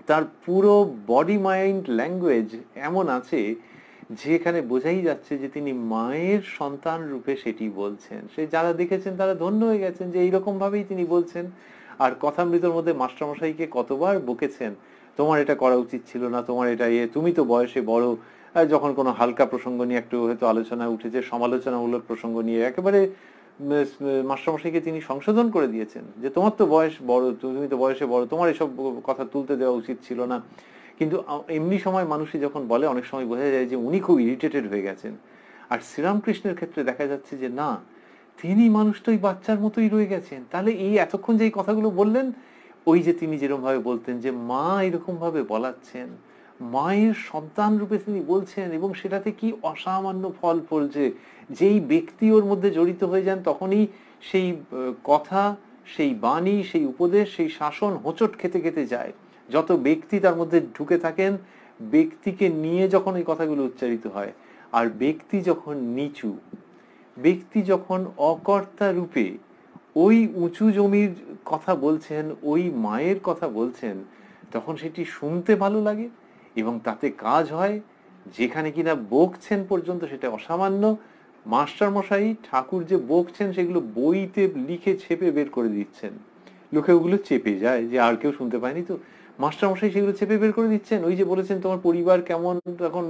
তার পুরো বডি মাইন্ড ল্যাঙ্গুয়েজ এমন আছে যেখানে বোঝাই যাচ্ছে যে তিনি মায়ের সন্তান রূপে সেটি বলছেন। সে যারা দেখেছেন তারা ধন্য হয়ে গেছেন যে এইরকম ভাবেই তিনি বলছেন। আর কথামৃতর মধ্যে মাস্টারমশাইকে কতবার বকেছেন, তোমার এটা করা উচিত ছিল না, তোমার এটা তুমি তো বয়সে বড়। যখন কোনো হালকা প্রসঙ্গ নিয়ে একটু হয়তো আলোচনা উঠেছে, সমালোচনামূলক প্রসঙ্গ নিয়ে একেবারে মাস্টারমশাইকে তিনি সংশোধন করে দিয়েছেন যে তোমার তো বয়স বড়, তুমি তো বয়সে বড়, তোমার এসব কথা তুলতে দেওয়া উচিত ছিল না। কিন্তু এমনি সময় মানুষই যখন বলে অনেক সময় বোঝা যায় যে উনি খুব ইরিটেটেড হয়ে গেছেন। আর শ্রীরামকৃষ্ণের ক্ষেত্রে দেখা যাচ্ছে যে না, তিনি মানুষটা ওই বাচ্চার মতোই রয়ে গেছেন। তাহলে এই এতক্ষণ যে কথাগুলো বললেন, ওই যে তিনি যেরকম ভাবে বলতেন যে মা এরকম ভাবে বলাচ্ছেন, মায়ের সন্তান রূপে তিনি বলছেন, এবং সেটাতে কি অসামান্য ফল ফলছে। যেই ব্যক্তি ওর মধ্যে জড়িত হয়ে যান তখনই সেই কথা, সেই বাণী, সেই উপদেশ, সেই শাসন হোঁচট খেতে খেতে যায়। যত ব্যক্তি তার মধ্যে ঢুকে থাকেন, ব্যক্তিকে নিয়ে যখন এই কথাগুলো উচ্চারিত হয়, আর ব্যক্তি যখন নিচু, ব্যক্তি যখন অকর্তা রূপে ওই উঁচু জমির কথা বলছেন, ওই মায়ের কথা বলছেন, তখন সেটি শুনতে ভালো লাগে এবং তাতে কাজ হয়। যেখানে কিনা বকছেন পর্যন্ত সেটা অসামান্য। মাস্টার মশাই ঠাকুর যে বকছেন সেগুলো বইতে লিখে ছেপে বের করে দিচ্ছেন, লোকে ওগুলো চেপে যায় যে আর কেউ শুনতে পায়নি তো। মাস্টার মশাই সেগুলো চেপে বের করে দিচ্ছেন। ওই যে বলেছেন তোমার পরিবার কেমন, তখন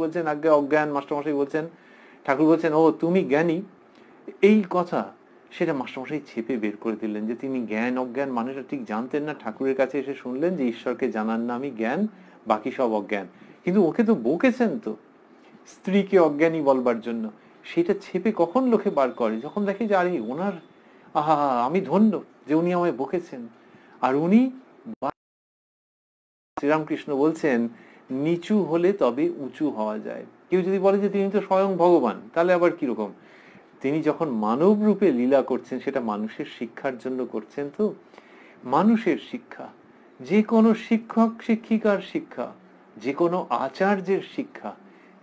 বলছেন আজ্ঞে অজ্ঞান, মাস্টার মশাই বলছেন, ঠাকুর বলছেন ও তুমি জ্ঞানী, এই কথা সেটা মাস্টারমশাই ছেপে বের করে দিলেন যে তিনি জ্ঞান অজ্ঞান মানেটা ঠিক জানতেন না। ঠাকুরের কাছে এসে শুনলেন যে ঈশ্বরকে জানার নামই জ্ঞান, বাকি সব অজ্ঞান। কিন্তু ওকে তো বকেছেন তো স্ত্রীকে অজ্ঞানী বলবার জন্য। সেটা ছেপে কখন লোকে বার করে, যখন দেখে যে আরে ওনার, আহা আমি ধন্য যে উনি আমায় বকেছেন। আর উনি, শ্রীরামকৃষ্ণ বলছেন নিচু হলে তবে উঁচু হওয়া যায়। কেউ যদি বলে যে তিনি তো স্বয়ং ভগবান, তাহলে আবার কিরকম? তিনি যখন মানব রূপে লীলা করছেন সেটা মানুষের শিক্ষার জন্য করছেন। তো মানুষের শিক্ষা, যে কোনো শিক্ষক শিক্ষিকার শিক্ষা, যে কোনো আচার্যের শিক্ষা,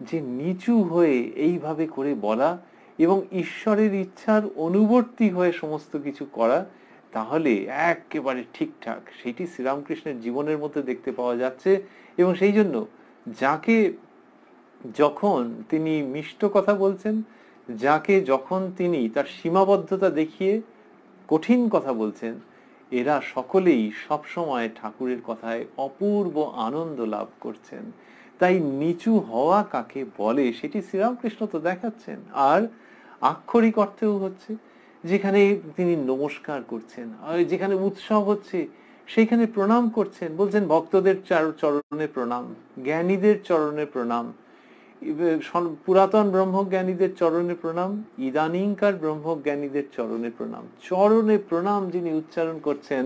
যে নিচু হয়ে এইভাবে করে বলা এবং ঈশ্বরের ইচ্ছার অনুবর্তী হয়ে সমস্ত কিছু করা, তাহলে একেবারে ঠিকঠাক সেটি শ্রীরামকৃষ্ণের জীবনের মধ্যে দেখতে পাওয়া যাচ্ছে। এবং সেই জন্য যাকে যখন তিনি মিষ্ট কথা বলছেন, যাকে যখন তিনি তার সীমাবদ্ধতা দেখিয়ে কঠিন কথা বলছেন, এরা সকলেই সবসময় ঠাকুরের কথায় অপূর্ব আনন্দ লাভ করছেন। তাই নিচু হওয়া কাকে বলে সেটি শ্রীরামকৃষ্ণ তো দেখাচ্ছেন। আর আক্ষরিক অর্থেও হচ্ছে, যেখানে তিনি নমস্কার করছেন, যেখানে উৎসব হচ্ছে সেইখানে প্রণাম করছেন, বলছেন ভক্তদের চরণে প্রণাম, জ্ঞানীদের চরণে প্রণাম, পুরাতন ব্রহ্মজ্ঞানীদের চরণে প্রণাম, ইদানিংকার ব্রহ্মজ্ঞানীদের চরণে প্রণাম। চরণে প্রণাম যিনি উচ্চারণ করছেন,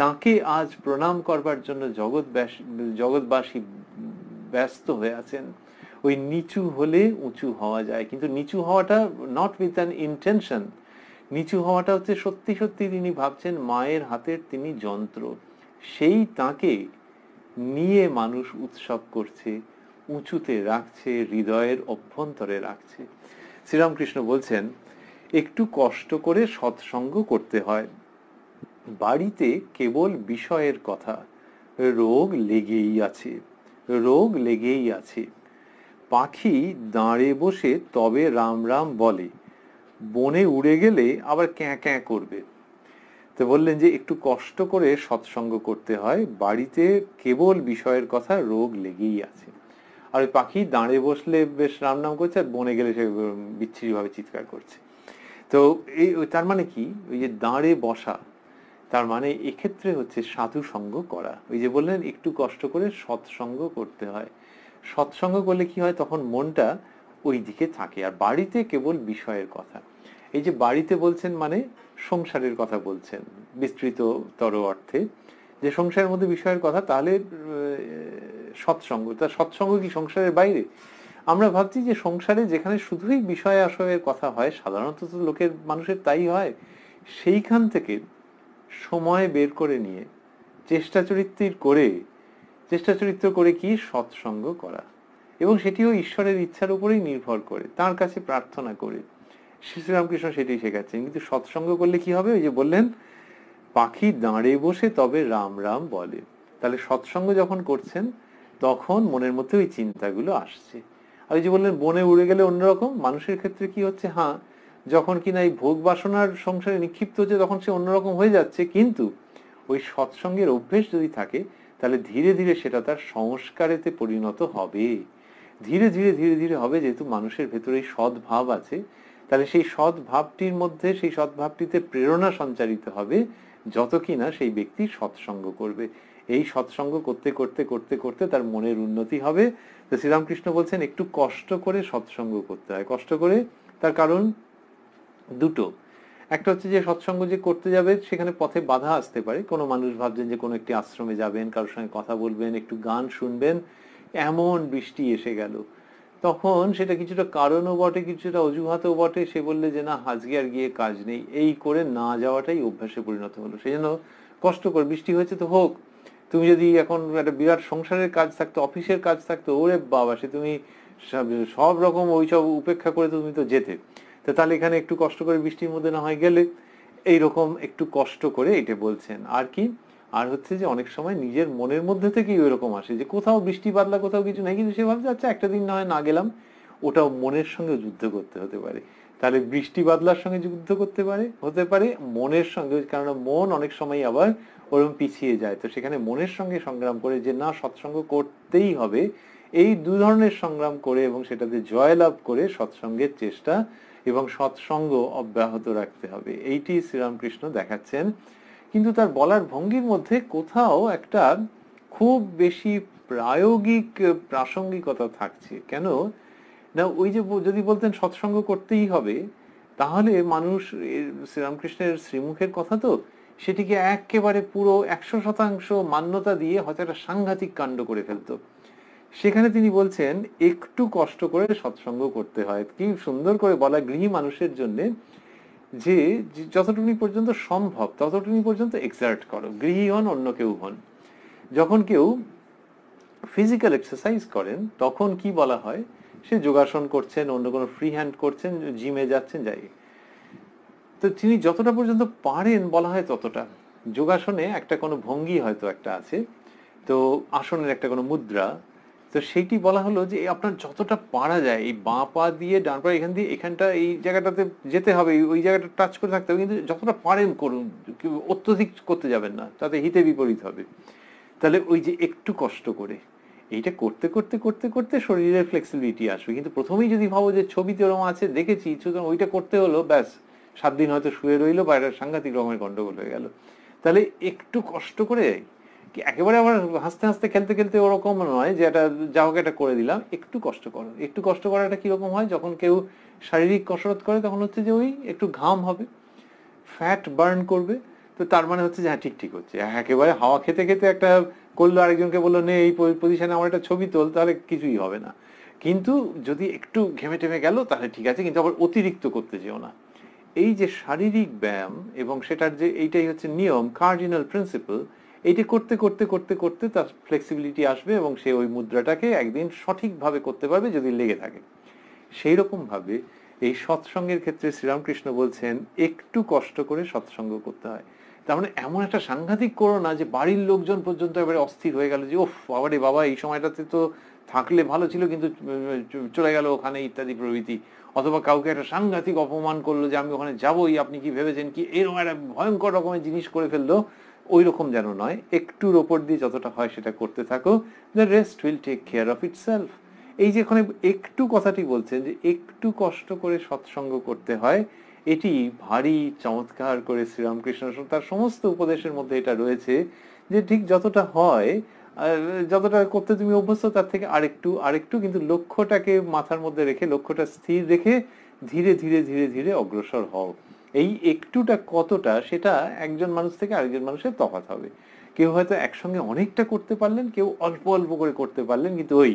তাকে আজ প্রণাম করবার জন্য জগৎবাসী ব্যস্ত হয়ে আছেন। ওই নিচু হলে উঁচু হওয়া যায়, কিন্তু নিচু হওয়াটা নট উইথ অ্যান ইন্টেনশন। নিচু হওয়াটা হচ্ছে সত্যি সত্যি তিনি ভাবছেন মায়ের হাতের তিনি যন্ত্র, সেই তাকে নিয়ে মানুষ উৎসব করছে, উঁচুতে রাখছে, হৃদয়ের অভ্যন্তরে রাখছে। শ্রীরামকৃষ্ণ বলছেন একটু কষ্ট করে সৎসঙ্গ করতে হয়, বাড়িতে কেবল বিষয়ের কথা, রোগ লেগেই আছে, রোগ লেগেই আছে। পাখি দাঁড়ে বসে তবে রাম রাম বলে, বনে উড়ে গেলে আবার ক্যাঁ ক্যাঁ করবে। তো বললেন যে একটু কষ্ট করে সৎসঙ্গ করতে হয়, বাড়িতে কেবল বিষয়ের কথা, রোগ লেগেই আছে। আর ওই পাখি দাঁড়ে বসলে বেশ রাম নাম করছে, আর বনে গেলে সে বিচ্ছিরি ভাবে চিৎকার করছে। তো এই তার মানে কি, ওই যে দাঁড়ে বসা, তার মানে এক্ষেত্রে হচ্ছে সাধু সঙ্গ করা। ওই যে বললেন একটু কষ্ট করে সৎসঙ্গ করতে হয়। সৎসঙ্গ করলে কি হয়, তখন মনটা ওই দিকে থাকে। আর বাড়িতে কেবল বিষয়ের কথা, এই যে বাড়িতে বলছেন মানে সংসারের কথা বলছেন বিস্তৃততর অর্থে, যে সংসারের মধ্যে বিষয়ের কথা, তাহলে সৎসঙ্গ, তা সৎসঙ্গ কি সংসারের বাইরে? আমরা ভাবছি যে সংসারে যেখানে শুধুই বিষয় আশয়ের কথা হয়, সাধারণত তো মানুষের তাই হয়, সেইখান থেকে সময় বের করে নিয়ে চেষ্টা চরিত্র করে কি সৎসঙ্গ করা, এবং সেটিও ঈশ্বরের ইচ্ছার উপরেই নির্ভর করে, তার কাছে প্রার্থনা করে। শ্রীরামকৃষ্ণ সেটাই শেখাচ্ছেন। কিন্তু সৎসঙ্গ করলে কি হবে? ওই যে বললেন, পাখি দাঁড়ে বসে তবে রাম রাম বলে। তাহলে সৎসঙ্গ যখন করছেন তখন মনের মধ্যে ওই চিন্তাগুলো আসছে। আর ওই যে বললেন বনে উড়ে গেলে অন্যরকম, মানুষের ক্ষেত্রে কি হচ্ছে, হ্যাঁ যখন কিনা এই ভোগ বাসনার সংসারে নিক্ষিপ্ত হচ্ছে তখন সে অন্যরকম হয়ে যাচ্ছে, কিন্তু ওই সৎসঙ্গের অভ্যেস যদি থাকে তাহলে ধীরে ধীরে সেটা তার সংস্কারেতে পরিণত হবে, ধীরে ধীরে ধীরে ধীরে হবে। যেহেতু মানুষের ভেতরে সদ্ভাব আছে, তাহলে সেই সদ্ভাবটির মধ্যে, সেই সদ্ভাবটিতে প্রেরণা সঞ্চারিত হবে যত কিনা সেই ব্যক্তি সৎসঙ্গ করবে। এই সৎসঙ্গ করতে করতে করতে করতে তার মনের উন্নতি হবে। তো শ্রীরামকৃষ্ণ বলছেন একটু কষ্ট করে সৎসঙ্গ করতে হয়। কষ্ট করে, তার কারণ দুটো। একটা হচ্ছে যে সৎসঙ্গ যে করতে যাবে সেখানে পথে বাধা আসতে পারে। কোনো মানুষ ভাবছেন যে কোনো একটি আশ্রমে যাবেন, কারোর সঙ্গে কথা বলবেন, একটু গান শুনবেন, এমন বৃষ্টি এসে গেল, তখন সেটা কিছুটা কারণও বটে, কিছুটা অজুহাতও বটে। সে বললে যে না আজকে আর গিয়ে কাজ নেই, এই করে না যাওয়াটাই অভ্যাসে পরিণত হলো। সেই জন্য কষ্ট করে, বৃষ্টি হয়েছে তো হোক। তুমি যদি এখন একটা বিরাট সংসারের কাজ থাকতো, অফিসের কাজ থাকতো, ওরে বাবা, সে তুমি সব রকম ওইসব উপেক্ষা করে তুমি তো যেতে। তো তাহলে এখানে একটু কষ্ট করে বৃষ্টির মধ্যে না হয় গেলে, এইরকম একটু কষ্ট করে এটা বলছেন। আর কি, আর হচ্ছে যে অনেক সময় নিজের মনের মধ্যে থেকেই ওইরকম আসে যে কোথাও বৃষ্টি বাদলা, কোথাও কিছু নেই, কিন্তু সে ভাবছে আচ্ছা একটা দিন না হয় না গেলাম। ওটাও মনের সঙ্গে যুদ্ধ করতে হতে পারে। তাহলে বৃষ্টি বাদলার সঙ্গে যুদ্ধ হতে পারে মনের সঙ্গে, কারণ মন অনেক সময় আবার ওরকম পিছিয়ে যায়। তো সেখানে মনের সঙ্গে সংগ্রাম করে যে না সৎসঙ্গ করতেই হবে, এই দু ধরনের সংগ্রাম করে এবং সেটাতে জয়লাভ করে সৎসঙ্গের চেষ্টা এবং সৎসঙ্গ অব্যাহত রাখতে হবে, এইটি শ্রীরামকৃষ্ণ দেখাচ্ছেন। কিন্তু তার বলার ভঙ্গির মধ্যে কোথাও একটা খুব বেশি প্রাসঙ্গিকতা থাকছে। কেন না, ওই যে যদি বলতেন সৎসঙ্গ করতেই হবে, তাহলে মানুষ শ্রীরামকৃষ্ণের শ্রীমুখের কথা তো, সেটিকে একেবারে পুরো 100% মান্যতা দিয়ে হয়তো একটা সাংঘাতিক কাণ্ড করে ফেলতো। সেখানে তিনি বলছেন একটু কষ্ট করে সৎসঙ্গ করতে হয়। কি সুন্দর করে বলা, গৃহী মানুষের জন্য যে যতটুকু পর্যন্ত সম্ভব ততটুকু পর্যন্ত এক্সার্ট করো, গৃহী হন অন্য কেউ হন। যখন কেউ ফিজিক্যাল এক্সারসাইজ করেন তখন কি বলা হয়, সে যোগাসন করছেন, অন্য কোনো ফ্রি হ্যান্ড করছেন, জিমে যাচ্ছেন, যাই, তো তিনি যতটা পর্যন্ত পারেন বলা হয় ততটা। যোগাসনে একটা কোনো ভঙ্গি হয়তো একটা আছে, তো আসনের একটা কোনো মুদ্রা, তো সেইটি বলা হলো যে আপনার যতটা পারা যায় এই বাঁ পা দিয়ে ডান পা এখান দিয়ে এখানটা এই জায়গাটাতে যেতে হবে, ওই জায়গাটা টাচ করে থাকতে হবে, কিন্তু যতটা পারেন করুন, অত্যধিক করতে যাবেন না, তাতে হিতে বিপরীত হবে। তাহলে ওই যে একটু কষ্ট করে এইটা করতে করতে করতে করতে শরীরের ফ্লেক্সিবিলিটি আসবে। কিন্তু প্রথমেই যদি ভাবো যে ছবিতে ওরকম আছে দেখেছি, সুতরাং ওইটা করতে হলো, ব্যাস 7 দিন হয়তো শুয়ে রইলো বা একটা সাংঘাতিক রকমের গন্ডগোল হয়ে গেল। তাহলে একটু কষ্ট করে, কি একেবারে আবার হাসতে হাসতে খেলতে খেলতে ওরকম নয় যে এটা যা হোক এটা করে দিলাম, একটু কষ্ট করো। একটু কষ্ট করাটা কিরকম হয়, যখন কেউ শারীরিক কসরত করে তখন হচ্ছে যে ওই একটু ঘাম হবে, ফ্যাট বার্ন করবে, তো তার মানে হচ্ছে যে হ্যাঁ ঠিক ঠিক হচ্ছে। একেবারে হাওয়া খেতে খেতে একটা করলো, আরেকজনকে বললো নে এই পজিশনে আমার একটা ছবি তোল, তাহলে কিছুই হবে না। কিন্তু যদি একটু ঘেমে টেমে গেল তাহলে ঠিক আছে, কিন্তু আবার অতিরিক্ত করতে যেও না। এই যে শারীরিক ব্যায়াম এবং সেটার যে এইটাই হচ্ছে নিয়ম, কার্ডিনাল প্রিন্সিপাল, এইটা করতে করতে করতে করতে তার ফ্লেক্সিবিলিটি আসবে এবং সে ওই মুদ্রাটাকে একদিন সঠিকভাবে করতে পারবে যদি লেগে থাকে। সেই রকম ভাবে এই সৎসঙ্গের ক্ষেত্রে শ্রীরামকৃষ্ণ বলছেন একটু কষ্ট করে সৎসঙ্গ করতে হয়। তার মানে এমন একটা সাংঘাতিক করো না যে বাড়ির লোকজন পর্যন্ত এবারে অস্থির হয়ে গেল যে ওফ বাবারে বাবা এই সময়টাতে তো থাকলে ভালো ছিল কিন্তু চলে গেল ওখানে ইত্যাদি প্রভৃতি, অথবা কাউকে একটা সাংঘাতিক অপমান করলো যে আমি ওখানে যাবোই, আপনি কি ভেবেছেন কি, এরকম একটা ভয়ঙ্কর রকমের জিনিস করে ফেললো, ওই রকম যেন নয়। একটুর ওপর দিয়ে যতটা হয় সেটা করতে থাকো, the rest will take care of itself. এই যে এখানে একটু কথাটি বলছেন যে একটু কষ্ট করে সৎসঙ্গ করতে হয়, এটি ভারী চমৎকার করে শ্রীরামকৃষ্ণ তার সমস্ত উপদেশের মধ্যে এটা রয়েছে যে ঠিক যতটা হয়, যতটা করতে তুমি অভ্যস্ত তার থেকে আরেকটু আরেকটু, কিন্তু লক্ষ্যটাকে মাথার মধ্যে রেখে, লক্ষ্যটা স্থির রেখে ধীরে ধীরে ধীরে ধীরে অগ্রসর হও। এই একটুটা কতটা সেটা একজন মানুষ থেকে আরেকজন মানুষের তফাৎ হবে। কেউ হয়তো একসঙ্গে অনেকটা করতে পারলেন, কেউ অল্প অল্প করে করতে পারলেন, কিন্তু ওই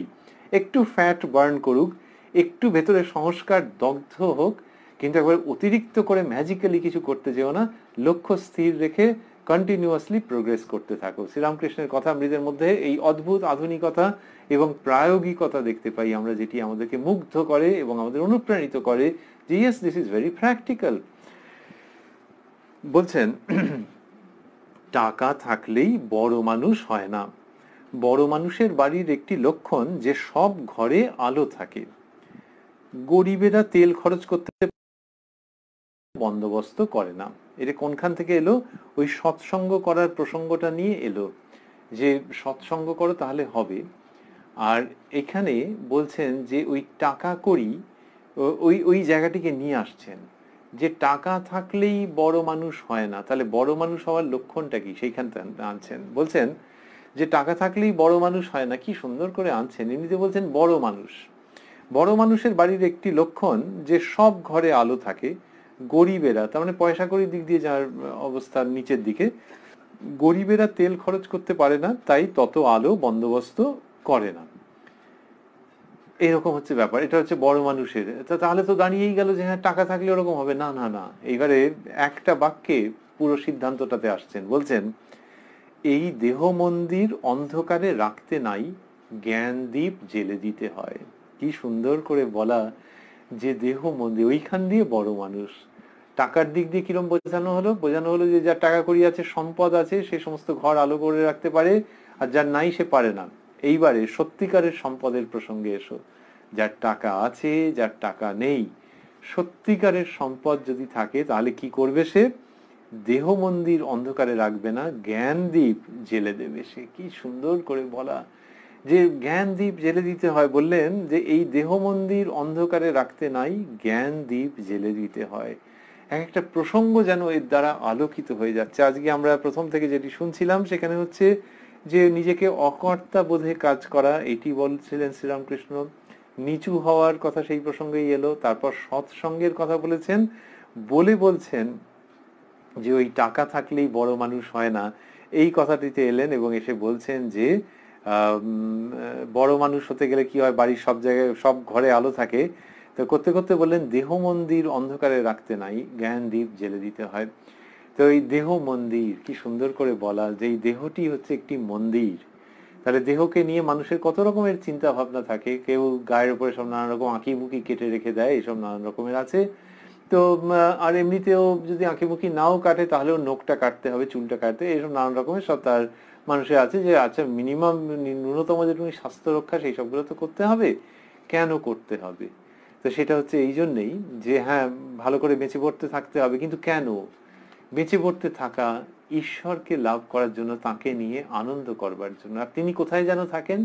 একটু ফ্যাট বার্ন করুক, একটু ভেতরে সংস্কার দগ্ধ হোক, কিন্তু একবার অতিরিক্ত করে ম্যাজিক্যালি কিছু করতে যেও না, লক্ষ্য স্থির রেখে কন্টিনিউয়াসলি প্রোগ্রেস করতে থাকো। শ্রীরামকৃষ্ণের কথা অমৃতের মধ্যে এই অদ্ভুত আধুনিকতা এবং প্রায়োগিকতা দেখতে পাই আমরা, যেটি আমাদেরকে মুগ্ধ করে এবং আমাদের অনুপ্রাণিত করে যে yes, this is very practical. বলছেন টাকা থাকলেই বড় মানুষ হয় না। বড় মানুষের বাড়ির একটি লক্ষণ যে সব ঘরে আলো থাকে। গরিবেরা তেল খরচ করতে বন্দোবস্ত করে না। এটা কোনখান থেকে এলো? ওই সৎসঙ্গ করার প্রসঙ্গটা নিয়ে এলো, যে সৎসঙ্গ করো তাহলে হবে। আর এখানে বলছেন যে ওই টাকা করি, ওই ওই জায়গাটিকে নিয়ে আসছেন, যে টাকা থাকলেই বড় মানুষ হয় না। তাহলে বড় মানুষ হওয়ার লক্ষণটা কি সেইখান আনছেন। বলছেন যে টাকা থাকলেই বড় মানুষ হয় না, কি সুন্দর করে আনছেন। এমনিতে বলছেন বড় মানুষ, বড় মানুষের বাড়ির একটি লক্ষণ যে সব ঘরে আলো থাকে। গরিবেরা, তার মানে পয়সা কড়ির দিক দিয়ে যার অবস্থার নিচের দিকে, গরিবেরা তেল খরচ করতে পারে না, তাই তত আলো বন্দোবস্ত করে না। এইরকম হচ্ছে ব্যাপার। এটা হচ্ছে বড় মানুষের। তাহলে তো দাঁড়িয়েই গেল যে হ্যাঁ টাকা থাকলে ওরকম হবে না। না না, এইবারে একটা বাক্যে পুরো সিদ্ধান্তটাতে আসছেন। বলছেন এই দেহ মন্দির অন্ধকারে রাখতে নাই, জ্ঞান দীপ জেলে দিতে হয়। কি সুন্দর করে বলা, যে দেহ মন্দির, ওইখান দিয়ে বড় মানুষ। টাকার দিক দিয়ে কিরম বোঝানো হলো? বোঝানো হলো যে যার টাকা কড়ি আছে, সম্পদ আছে, সে সমস্ত ঘর আলো করে রাখতে পারে, আর যার নাই সে পারে না। এইবারে সত্যিকারের সম্পদের প্রসঙ্গে এসো। যার টাকা আছে, যার টাকা নেই, সত্যিকারের সম্পদ যদি থাকে তাহলে কি করবে সে? দেহ মন্দির অন্ধকারে রাখবে না, জ্ঞান দীপ জেলে দেবে সে। কি সুন্দর করে বলা, যে জ্ঞান দীপ জেলে দিতে হয়। বললেন যে এই দেহ মন্দির অন্ধকারে রাখতে নাই, জ্ঞান দীপ জেলে দিতে হয়। এক একটা প্রসঙ্গ যেন এর দ্বারা আলোকিত হয়ে যাচ্ছে। আজকে আমরা প্রথম থেকে যেটি শুনছিলাম সেখানে হচ্ছে যে নিজেকে অকর্তা বোধে কাজ করা, এটি বলছিলেন শ্রীরামকৃষ্ণ। নিচু হওয়ার কথা সেই প্রসঙ্গেই এলো। তারপর সৎসঙ্গের কথা বলেছেন, বলছেন যে ওই টাকা থাকলেই বড় মানুষ হয় না, এই কথাটিতে এলেন এবং এসে বলছেন যে বড় মানুষ হতে গেলে কি হয়, বাড়ির সব জায়গায় সব ঘরে আলো থাকে। তো করতে করতে বললেন দেহ মন্দির অন্ধকারে রাখতে নাই, জ্ঞান দীপ জেলে দিতে হয়। তো এই দেহ মন্দির, কি সুন্দর করে বলা, যে এই দেহটি হচ্ছে একটি মন্দির। তাহলে দেহকে নিয়ে মানুষের কত রকমের চিন্তা ভাবনা থাকে। কেউ গায়ের উপরে সব নানান রকম আঁকি বুকি কেটে রেখে দেয়, এইসব নানান রকমের আছে। তো আর এমনিতেও যদি আঁকিমুখি নাও কাটে তাহলেও নখটা কাটতে হবে, চুলটা কাটতে, এইসব নানান রকমের সব তার মানুষের আছে। যে আচ্ছা মিনিমাম ন্যূনতম যেটুকু স্বাস্থ্য রক্ষা সেই সবগুলো তো করতে হবে। কেন করতে হবে? তো সেটা হচ্ছে এই জন্যেই যে হ্যাঁ ভালো করে বেঁচে পড়তে থাকতে হবে, কিন্তু কেন বেঁচে পড়তে থাকা? ঈশ্বরকে লাভ করার জন্য, তাকে নিয়ে আনন্দ করবার জন্য। আর তিনি কোথায় যেন থাকেন?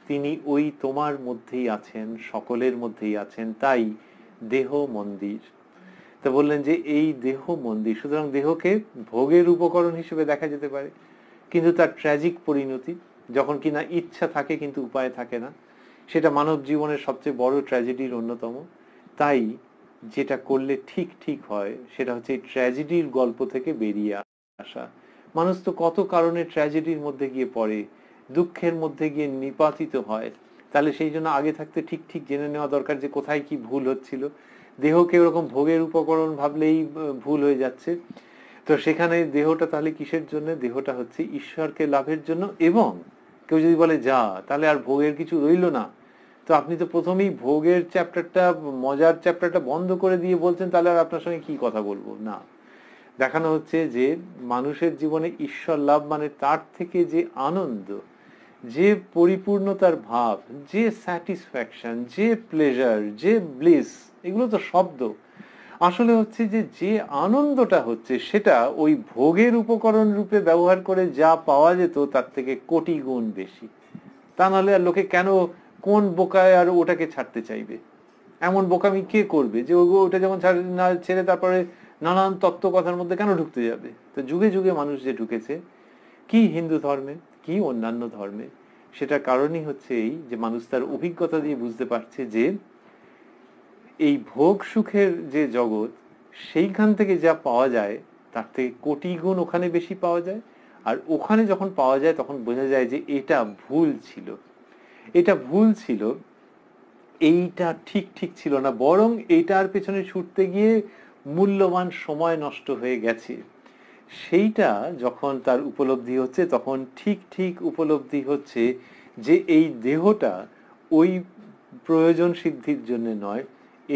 তিনি ওই তোমার মধ্যেই আছেন, সকলের মধ্যেই আছেন। তাই দেহ মন্দির। তা বললেন যে এই দেহ মন্দির, সুতরাং দেহকে ভোগের উপকরণ হিসেবে দেখা যেতে পারে, কিন্তু তার ট্র্যাজিক পরিণতি যখন কিনা ইচ্ছা থাকে কিন্তু উপায় থাকে না, সেটা মানব জীবনের সবচেয়ে বড় ট্র্যাজেডির অন্যতম। তাই যেটা করলে ঠিক ঠিক হয় সেটা হচ্ছে এই ট্র্যাজেডির গল্প থেকে বেরিয়ে আসা। মানুষ তো কত কারণে ট্র্যাজেডির মধ্যে গিয়ে পড়ে, দুঃখের মধ্যে গিয়ে নিপাতিত হয়। তাহলে সেই জন্য আগে থাকতে ঠিক ঠিক জেনে নেওয়া দরকার যে কোথায় কি ভুল হচ্ছিল। দেহকে ওরকম ভোগের উপকরণ ভাবলেই ভুল হয়ে যাচ্ছে। তো সেখানে দেহটা তাহলে কিসের জন্য? দেহটা হচ্ছে ঈশ্বরকে লাভের জন্য। এবং কেউ যদি বলে যা তাহলে আর ভোগের কিছু রইল না, তো আপনি তো প্রথমেই ভোগের চ্যাপ্টারটা, মজার চ্যাপ্টারটা বন্ধ করে দিয়ে বলছেন, তাহলে আর আপনার সঙ্গে কি কথা বলবো না। দেখানো হচ্ছে যে মানুষের জীবনে ঈশ্বর লাভ মানে তার থেকে যে আনন্দ, যে পরিপূর্ণতার ভাব, যে স্যাটিসফ্যাকশন, যে প্লেজার, যে ব্লিস, এগুলো তো শব্দ। আসলে হচ্ছে যে যে আনন্দটা হচ্ছে সেটা ওই ভোগের উপকরণ রূপে ব্যবহার করে যা পাওয়া যেত তার থেকে কোটি গুণ বেশি। তা নাহলে আর লোকে কেন, কোন বোকায় আর ওটাকে ছাড়তে চাইবে? এমন বোকামি কে করবে যে ওটা যখন না ছেড়ে তারপরে নানান তত্ত্ব কথার মধ্যে কেন ঢুকতে যাবে? তো যুগে যুগে মানুষ যে ঢুকেছে, কি হিন্দু ধর্মে কি অন্যান্য ধর্মে, সেটার কারণই হচ্ছে এই যে মানুষ তার অভিজ্ঞতা দিয়ে বুঝতে পারছে যে এই ভোগ সুখের যে জগৎ, সেইখান থেকে যা পাওয়া যায় তার থেকে কোটি গুণ ওখানে বেশি পাওয়া যায়। আর ওখানে যখন পাওয়া যায় তখন বোঝা যায় যে এটা ভুল ছিল। এটা ভুল ছিল, এইটা ঠিক ঠিক ছিল না, বরং এইটার পেছনে ছুটতে গিয়ে মূল্যবান সময় নষ্ট হয়ে গেছে। সেইটা যখন তার উপলব্ধি হচ্ছে, তখন ঠিক ঠিক উপলব্ধি হচ্ছে যে এই দেহটা ওই প্রয়োজন সিদ্ধির জন্য নয়,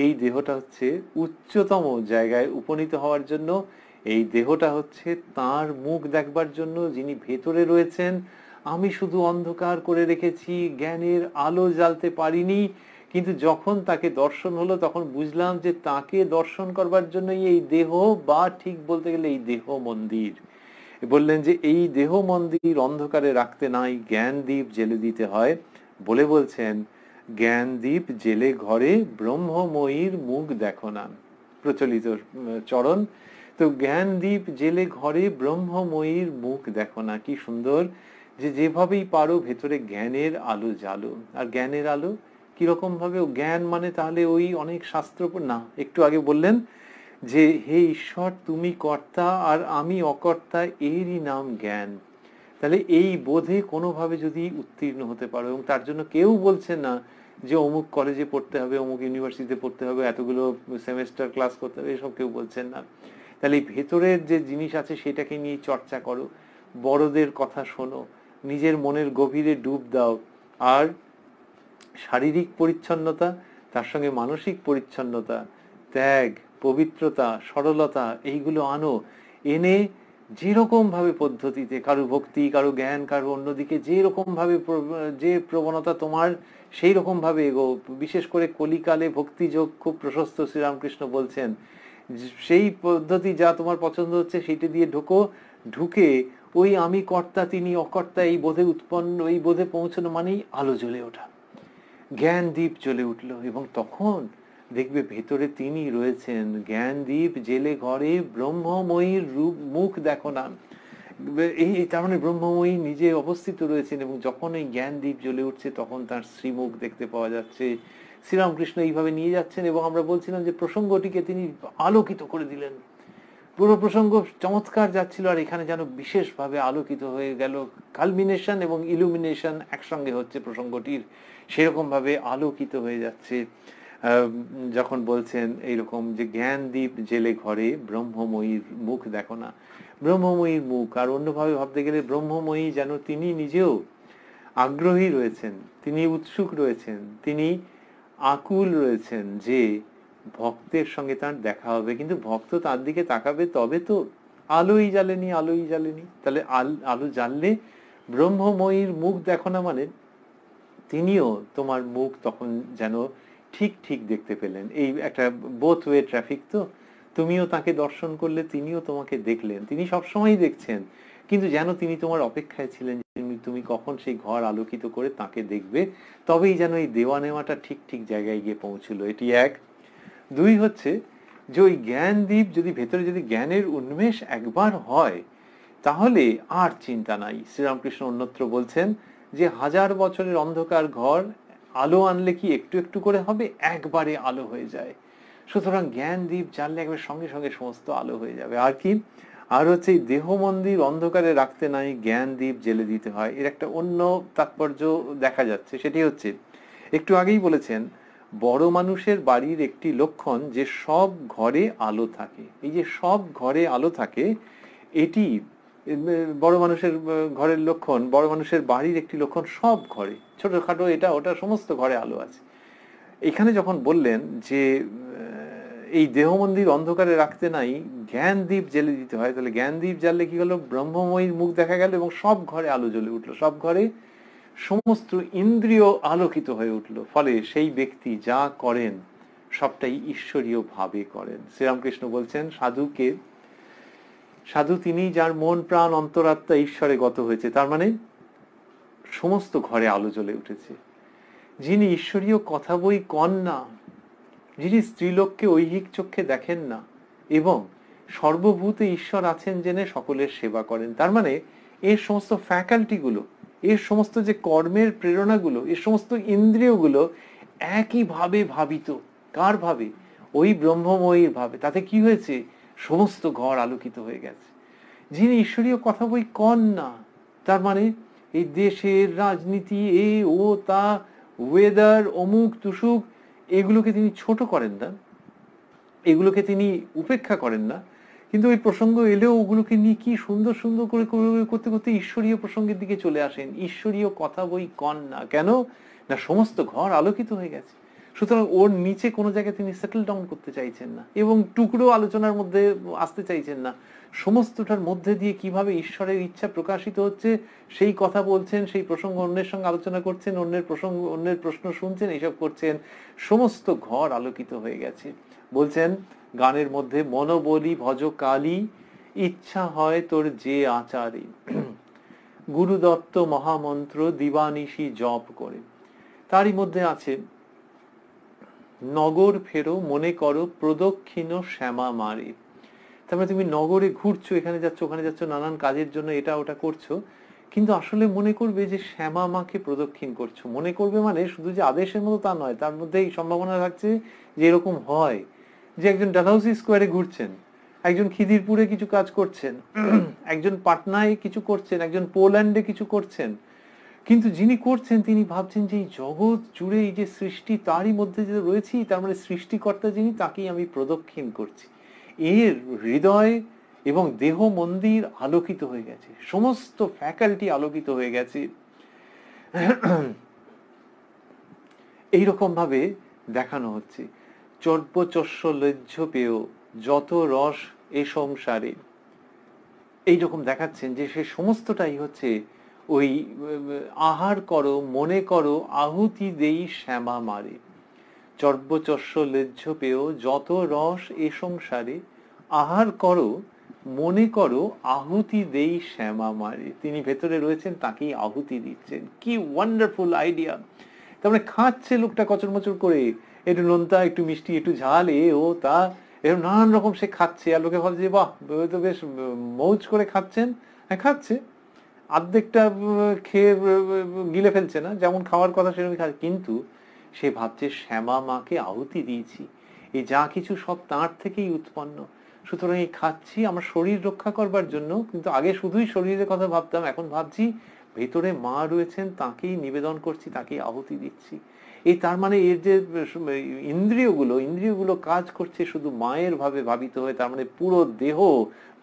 এই দেহটা হচ্ছে উচ্চতম জায়গায় উপনীত হওয়ার জন্য, এই দেহটা হচ্ছে তার মুখ দেখবার জন্য যিনি ভেতরে রয়েছেন। আমি শুধু অন্ধকার করে রেখেছি, জ্ঞানের আলো জ্বালতে পারিনি, কিন্তু যখন তাকে দর্শন হলো তখন বুঝলাম যে তাকে দর্শন করবার জন্যই এই দেহ, বা ঠিক বলতে গেলে এই দেহ মন্দির। বললেন যে এই দেহ মন্দির অন্ধকারে রাখতে নাই, জ্ঞান দীপ জেলে দিতে হয়। বলে বলছেন, জ্ঞান দীপ জেলে ঘরে ব্রহ্মময়ীর মুখ দেখো না, প্রচলিত চরণ। তো জ্ঞান দীপ জেলে ঘরে ব্রহ্মময়ীর মুখ দেখো না, কি সুন্দর, যে যেভাবেই পারো ভেতরে জ্ঞানের আলো জ্বালো। আর জ্ঞানের আলো কিরকম ভাবে? জ্ঞান মানে তাহলে ওই অনেক শাস্ত্র না, একটু আগে বললেন যে হে ঈশ্বর তুমি কর্তা আর আমি অকর্তা, এরই নাম জ্ঞান। তাহলে এই বোধে কোনোভাবে যদি উত্তীর্ণ হতে পারো, এবং তার জন্য কেউ বলছে না যে অমুক কলেজে পড়তে হবে, অমুক ইউনিভার্সিটিতে পড়তে হবে, এতগুলো সেমেস্টার ক্লাস করতে হবে, এসব কেউ বলছেন না। তাহলে এই ভেতরের যে জিনিস আছে সেটাকে নিয়ে চর্চা করো, বড়দের কথা শোনো, নিজের মনের গভীরে ডুব দাও, আর শারীরিক পরিচ্ছন্নতা তার সঙ্গে মানসিক পরিচ্ছন্নতা, ত্যাগ, পবিত্রতা, সরলতা, এইগুলো আনো। এনে যেরকম ভাবে পদ্ধতিতে, কারো ভক্তি, কারো জ্ঞান, কারো অন্যদিকে যেরকম ভাবে যে প্রবণতা তোমার, সেই রকম ভাবে এগো। বিশেষ করে কলিকালে ভক্তিযোগ খুব প্রশস্ত, শ্রীরামকৃষ্ণ বলছেন সেই পদ্ধতি যা তোমার পছন্দ হচ্ছে সেইটা দিয়ে ঢোকো, ঢুকে ওই আমি কর্তা তিনি অকর্তা এই বোধে উৎপন্ন, এই বোধে পৌঁছানো মানেই আলো জ্বলে ওঠা, জ্ঞান দীপ জ্বলে উঠলো। এবং তখন দেখবে ভেতরে তিনি রয়েছেন, জ্ঞান দীপ জেলে ঘরে ব্রহ্মময়ীর রূপ মুখ দেখো না। এই তার মানে ব্রহ্মময়ী নিজে অবস্থিত রয়েছেন, এবং যখন এই জ্ঞান দীপ জ্বলে উঠছে তখন তার শ্রীমুখ দেখতে পাওয়া যাচ্ছে। শ্রীরামকৃষ্ণ এইভাবে নিয়ে যাচ্ছেন, এবং আমরা বলছিলাম যে প্রসঙ্গটিকে তিনি আলোকিত করে দিলেন। পুরো প্রসঙ্গ চমৎকার যাচ্ছিল, আর এখানে যেন বিশেষভাবে আলোকিত হয়ে গেল। কালমিনেশন এবং ইলুমিনেশন একসঙ্গে হচ্ছে প্রসঙ্গটির, সেরকম ভাবে আলোকিত হয়ে যাচ্ছে যখন বলছেন এইরকম যে জ্ঞান দীপ জেলে ঘরে ব্রহ্মময়ীর মুখ দেখো না। ব্রহ্মময়ীর মুখ, আর অন্যভাবে ভাবতে গেলে ব্রহ্মময়ী যেন তিনি নিজেও আগ্রহী রয়েছেন, তিনি উৎসুক রয়েছেন, তিনি আকুল রয়েছেন যে ভক্তের সঙ্গে তার দেখা হবে, কিন্তু ভক্ত তার দিকে তাকাবে তবে তো। আলোই জ্বালেনি, আলোই জ্বালেনি, তাহলে আলো জ্বাললে ব্রহ্মময়ীর মুখ দেখো না, মানে তিনিও তোমার মুখ তখন যেন ঠিক ঠিক দেখতে পেলেন। এই একটা বোথ ওয়ে ট্রাফিক, তো তুমিও তাকে দর্শন করলে, তিনিও তোমাকে দেখলেন। তিনি সবসময়ই দেখছেন, কিন্তু যেন তিনি তোমার অপেক্ষায় ছিলেন তুমি কখন সেই ঘর আলোকিত করে তাকে দেখবে, তবেই যেন এই দেওয়া নেওয়াটা ঠিক ঠিক জায়গায় গিয়ে পৌঁছলো। এটি এক। দুই হচ্ছে যে ওই জ্ঞান দ্বীপ যদি ভেতরে, যদি জ্ঞানের উন্মেষ একবার হয় তাহলে আর চিন্তা নাই। শ্রীরামকৃষ্ণ অন্যত্র বলছেন যে 1000 বছরের অন্ধকার ঘর আলো আনলে কি একটু একটু করে হবে, একবারে আলো হয়ে যায়। সুতরাং জ্ঞান দ্বীপ জ্বাললে একবার সঙ্গে সঙ্গে সমস্ত আলো হয়ে যাবে। আর কি? আর হচ্ছে এই দেহ মন্দির অন্ধকারে রাখতে নাই, জ্ঞান দ্বীপ জেলে দিতে হয়। এর একটা অন্য তাৎপর্য দেখা যাচ্ছে, সেটি হচ্ছে একটু আগেই বলেছেন বড় মানুষের বাড়ির একটি লক্ষণ যে সব ঘরে আলো থাকে। এই যে সব ঘরে আলো থাকে, এটি বড় মানুষের ঘরের লক্ষণ, বড় মানুষের বাড়ির একটি লক্ষণ, সব ঘরে, ছোটখাটো এটা ওটা সমস্ত ঘরে আলো আছে। এখানে যখন বললেন যে এই দেহ মন্দির অন্ধকারে রাখতে নাই, জ্ঞান দ্বীপ জেলে দিতে হয়, তাহলে জ্ঞান দ্বীপ জ্বাললে কি হলো, ব্রহ্মময়ীর মুখ দেখা গেল এবং সব ঘরে আলো জ্বলে উঠলো, সব ঘরে সমস্ত ইন্দ্রিয় আলোকিত হয়ে উঠলো। ফলে সেই ব্যক্তি যা করেন সবটাই ঈশ্বরীয় ভাবে করেন। শ্রীরামকৃষ্ণ বলছেন সাধুকে, সাধু তিনি যার মন প্রাণ অন্তরাত্মা ঈশ্বরে গত হয়েছে, তার মানে সমস্ত ঘরে আলো জ্বলে উঠেছে। যিনি ঈশ্বরীয় কথা বই কন না, যিনি স্ত্রীলোককে ঐহিক চক্ষে দেখেন না, এবং সর্বভূতে ঈশ্বর আছেন জেনে সকলের সেবা করেন, তার মানে এর সমস্ত ফ্যাকাল্টিগুলো, এর সমস্ত যে কর্মের প্রেরণাগুলো, এর সমস্ত ইন্দ্রিয়গুলো একইভাবে ভাবিত। কার ভাবে? ওই ব্রহ্মময়ীর ভাবে। তাতে কি হয়েছে? সমস্ত ঘর আলোকিত হয়ে গেছে। যিনি ঈশ্বরীয় কথা বই কন না, তার মানে এই দেশের রাজনীতি, এ ও তা, ওয়েদার, অমুক তুসুক, এগুলোকে তিনি ছোট করেন না, এগুলোকে তিনি উপেক্ষা করেন না, কিন্তু ওই প্রসঙ্গ এলেও ওগুলোকে নিয়ে কি সুন্দর সুন্দর করে করতে করতে ঈশ্বরীয় প্রসঙ্গের দিকে চলে আসেন। ঈশ্বরীয় কথা বই কন না কেন? না সমস্ত ঘর আলোকিত হয়ে গেছে, সুতরাং ওর নিচে কোনো জায়গায় তিনি সেটেল ডাউন করতে চাইছেন না এবং টুকরো আলোচনার মধ্যে আসতে চাইছেন না। সমস্তটার মধ্যে দিয়ে কিভাবে ঈশ্বরের ইচ্ছা প্রকাশিত হচ্ছে সেই কথা বলছেন, সেই প্রসঙ্গ অন্যের সঙ্গে আলোচনা করছেন, অন্যের প্রশ্ন শুনছেন, এইসব করছেন। সমস্ত ঘর আলোকিত হয়ে গেছে। বলছেন গানের মধ্যে, মনোবলি ভজ কালী, ইচ্ছা হয় তোর যে আচারে, গুরুদত্ত মহামন্ত্র দিবানিশি জপ করে। তারই মধ্যে আছে, নগর ফেরো মনে করো প্রদক্ষিণ শ্যামা মারে। তারপরে তুমি নগরে ঘুরছো, এখানে যাচ্ছ ওখানে যাচ্ছ, নানান কাজের জন্য এটা ওটা করছো, কিন্তু আসলে মনে করবে যে শ্যামা মাকে প্রদক্ষিণ করছো। মনে করবে মানে শুধু যে আদেশের মতো তা নয়, তার মধ্যে এই সম্ভাবনা থাকছে যে এরকম হয় যে একজন ডালহাউসি স্কোয়ারে ঘুরছেন, একজন খিদিরপুরে কিছু কাজ করছেন, একজন পাটনায় কিছু করছেন, একজন পোল্যান্ডে কিছু করছেন, কিন্তু যিনি করছেন তিনি ভাবছেন যে এই জগৎ জুড়ে এই যে সৃষ্টি তারই মধ্যে যে রয়েছি, তার মানে সৃষ্টিকর্তা যিনি তাকেই আমি প্রদক্ষিণ করছি। এর হৃদয় এবং দেহ মন্দির আলোকিত হয়ে গেছে, সমস্ত ফ্যাকাল্টি আলোকিত হয়ে গেছে। এইরকম ভাবে দেখানো হচ্ছে, চর্বচস্য লজ্জ পেয় যত রস এ সংসারে। এইরকম দেখাচ্ছেন যে সে সমস্তটাই হচ্ছে ওই আহার করো মনে করো আহুতি দেই শ্যামা মারে। চর্বচস্য লজ্জ পেয় যত রস এ সংসারে, আহার করো মনে করো আহুতি দেই শ্যামা মারে। তিনি ভেতরে রয়েছেন, তাকেই আহুতি দিচ্ছেন। কি ওয়ান্ডারফুল আইডিয়া! তার মানে খাচ্ছে লোকটা কচরমচর করে, একটু নোনতা একটু মিষ্টি একটু ঝাল এ ও তা, এরকম নানান রকম সে খাচ্ছে, আর লোকে ভাবছে বাহ তো বেশ মৌজ করে খাচ্ছেন। হ্যাঁ খাচ্ছে, অর্ধেকটা খেয়ে গিলে ফেলছে না, যেমন খাওয়ার কথা সেরকম খাচ্ছে, কিন্তু সে ভাবছে শ্যামা মাকে আহুতি দিয়েছি, এই যা কিছু সব তাঁর থেকেই উৎপন্ন, সুতরাং এই খাচ্ছি আমার শরীর রক্ষা করবার জন্য। কিন্তু আগে শুধুই শরীরের কথা ভাবতাম, এখন ভাবছি ভেতরে মা রয়েছেন, তাকেই নিবেদন করছি, তাকেই আহুতি দিচ্ছি। এই তার মানে এর যে ইন্দ্রিয়গুলো কাজ করছে শুধু মায়ের ভাবে ভাবিত হয়ে, তার মানে পুরো দেহ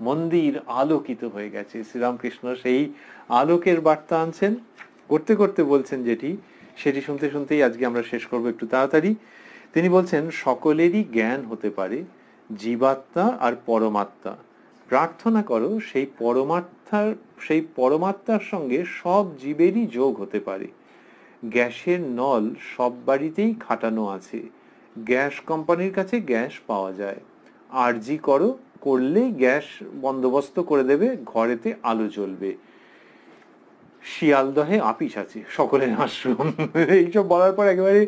মন্দির আলোকিত হয়ে গেছে। শ্রীরামকৃষ্ণ সেই আলোকের বার্তা আনছেন, করতে করতে বলছেন যেটি, সেটি শুনতে শুনতেই আজকে আমরা শেষ করবো একটু তাড়াতাড়ি। তিনি বলছেন সকলেরই জ্ঞান হতে পারে জীবাত্মা আর পরমাত্মা, প্রার্থনা করো সেই পরমাত্মার সঙ্গে সব জীবেরই যোগ হতে পারে। গ্যাসের নল সব বাড়িতেই খাটানো আছে, গ্যাস কোম্পানির কাছে গ্যাস পাওয়া যায়, আরজি করো করলেই গ্যাস বন্দোবস্ত করে দেবে, ঘরেতে আলো জ্বলবে। শিয়ালদহে আপিস আছে, সকলের আশ্রম। এইসব বলার পর একেবারে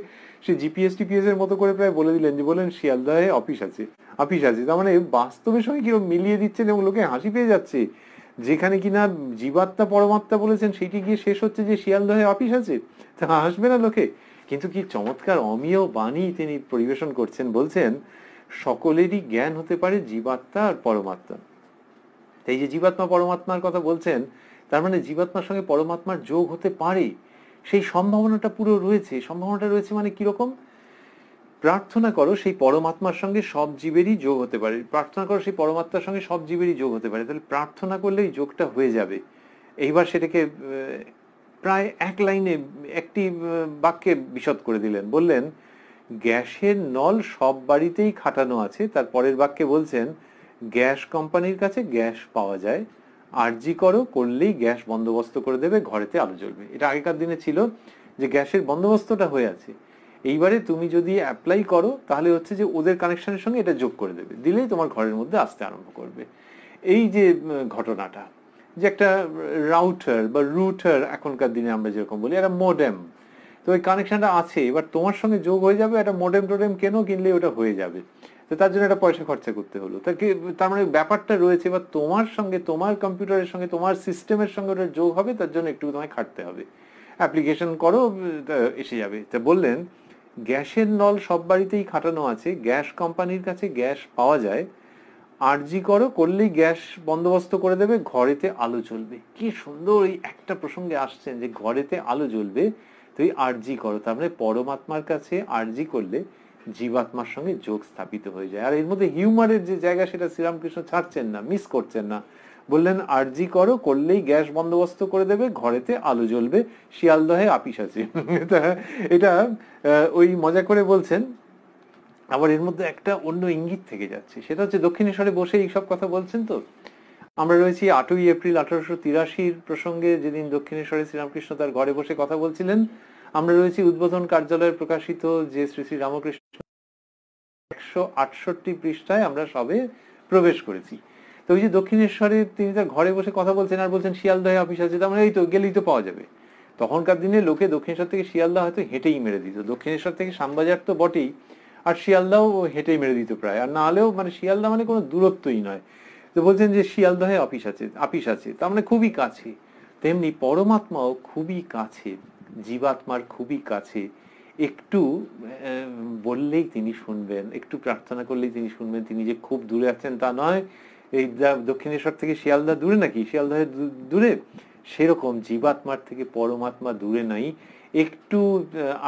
সে জিপিএস এর মতো করে প্রায় বলে দিলেন, যে বলেন শিয়ালদহে আপিস আছে। তার মানে বাস্তবের সঙ্গে কিরকম মিলিয়ে দিচ্ছেন এবং লোকে হাসি পেয়ে যাচ্ছে। যেখানে কিনা জীবাত্মা পরমাত্মা বলেছেন, সেটি গিয়ে শেষ হচ্ছে যে শিয়ালদহে আপিস আছে, তা হাসবে না লোকে? কিন্তু কি চমৎকার অমীয় বাণী তিনি পরিবেশন করছেন। বলছেন সকলেরই জ্ঞান হতে পারে জীবাত্মা আর পরমাত্মা। এই যে জীবাত্মা পরমাত্মার কথা বলছেন, তার মানে জীবাত্মার সঙ্গে পরমাত্মার যোগ হতে পারে, সেই সম্ভাবনাটা পুরো রয়েছে। সম্ভাবনাটা রয়েছে মানে কিরকম? প্রার্থনা করো সেই পরমাত্মার সঙ্গে সব জীবেরই যোগ হতে পারে, প্রার্থনা করো সেই পরমাত্মার সঙ্গে সব জীবেরই যোগ হতে পারে। তাহলে প্রার্থনা করলেই যোগটা হয়ে যাবে। এইবার সেটাকে প্রায় এক লাইনে একটি বাক্যে বিশদ করে দিলেন। বললেন গ্যাসের নল সব বাড়িতেই খাটানো আছে, তার পরের বাক্যে বলছেন গ্যাস কোম্পানির কাছে গ্যাস পাওয়া যায়, আরজি করো করলেই গ্যাস বন্দোবস্ত করে দেবে, ঘরেতে আলো জ্বলবে। এটা আগেকার দিনে ছিল যে গ্যাসের বন্দোবস্তটা হয়ে আছে, এইবারে তুমি যদি অ্যাপ্লাই করো তাহলে হচ্ছে যে ওদের কানেকশনের সঙ্গে এটা যোগ করে দেবে, দিলেই তোমার ঘরের মধ্যে আসতে আরম্ভ করবে। এই যে ঘটনাটা, যে একটা রাউটার বা রুটার এখনকার দিনে আমরা যেরকম বলি, একটা মোডেম, তো ওই কানেকশনটা আছে, এবার তোমার সঙ্গে যোগ হয়ে যাবে, একটা মোডেম টোডেম কেনো কিনলে ওটা হয়ে যাবে, তো তার জন্য একটা পয়সা খরচা করতে হলো। তার মানে ব্যাপারটা রয়েছে, এবার তোমার সঙ্গে তোমার কম্পিউটারের সঙ্গে তোমার সিস্টেমের সঙ্গে ওটা যোগ হবে, তার জন্য একটু তোমায় খাটতে হবে, অ্যাপ্লিকেশন করো এসে যাবে। তা বললেন গ্যাসের নল সব বাড়িতেই খাটানো আছে, গ্যাস কোম্পানির কাছে গ্যাস পাওয়া যায়, আরজি করো, করলেই গ্যাস বন্দোবস্ত করে দেবে, ঘরেতে আলো জ্বলবে। কি সুন্দর এই একটা প্রসঙ্গে আসছেন যে ঘরেতে আলো জ্বলবে, তুই আরজি করো। তার মানে পরমাত্মার কাছে আরজি করলে জীবাত্মার সঙ্গে যোগ স্থাপিত হয়ে যায়। আর এর মধ্যে হিউমারের যে জায়গা সেটা শ্রীরামকৃষ্ণ ছাড়ছেন না, মিস করছেন না। বললেন আরজি করো, করলেই গ্যাস বন্দোবস্ত করে দেবে, ঘরেতে আলো জ্বলবে, শিয়ালদহে আপিস আছে। এটা ওই মজা করে বলছেন। আবার এর মধ্যে একটা অন্য ইঙ্গিত থেকে যাচ্ছে, সেটা হচ্ছে দক্ষিণেশ্বরে বসে এইসব কথা বলছেন। তো আমরা রয়েছি 8ই এপ্রিল 1883 প্রসঙ্গে, যেদিন দক্ষিণেশ্বরে শ্রীরামকৃষ্ণ তার ঘরে বসে কথা বলছিলেন। আমরা রয়েছি উদ্বোধন কার্যালয়ের প্রকাশিত যে শ্রী শ্রী রামকৃষ্ণ 168 পৃষ্ঠায় আমরা সবে প্রবেশ করেছি। তো ওই যে দক্ষিণেশ্বরে তিনি তার ঘরে বসে কথা বলছেন আর বলছেন শিয়ালদহে অফিস আছে, তার মানে এই তো গেলেই তো পাওয়া যাবে। তখনকার দিনে লোকে দক্ষিণেশ্বর থেকে শিয়ালদা হয়তো হেঁটেই মেরে দিত, দক্ষিণেশ্বর থেকে শ্যামবাজার তো বটেই, আর শিয়ালদাও হেঁটেই মেরে দিত প্রায়। আর না হলেও মানে শিয়ালদা মানে কোনো দূরত্বই নয়। তো বলছেন যে শিয়ালদহে আপিস আছে, তার মানে খুবই কাছে। তেমনি পরমাত্মাও খুবই কাছে, জীবাত্মার খুবই কাছে। একটু বললেই তিনি শুনবেন, একটু প্রার্থনা করলেই তিনি শুনবেন। তিনি যে খুব দূরে আছেন তা নয়। এই দক্ষিণেশ্বর থেকে শিয়ালদা দূরে নাকি, শিয়ালদা দূরে, সেরকম জীবাত্মার থেকে পরমাত্মা দূরে নাই। একটু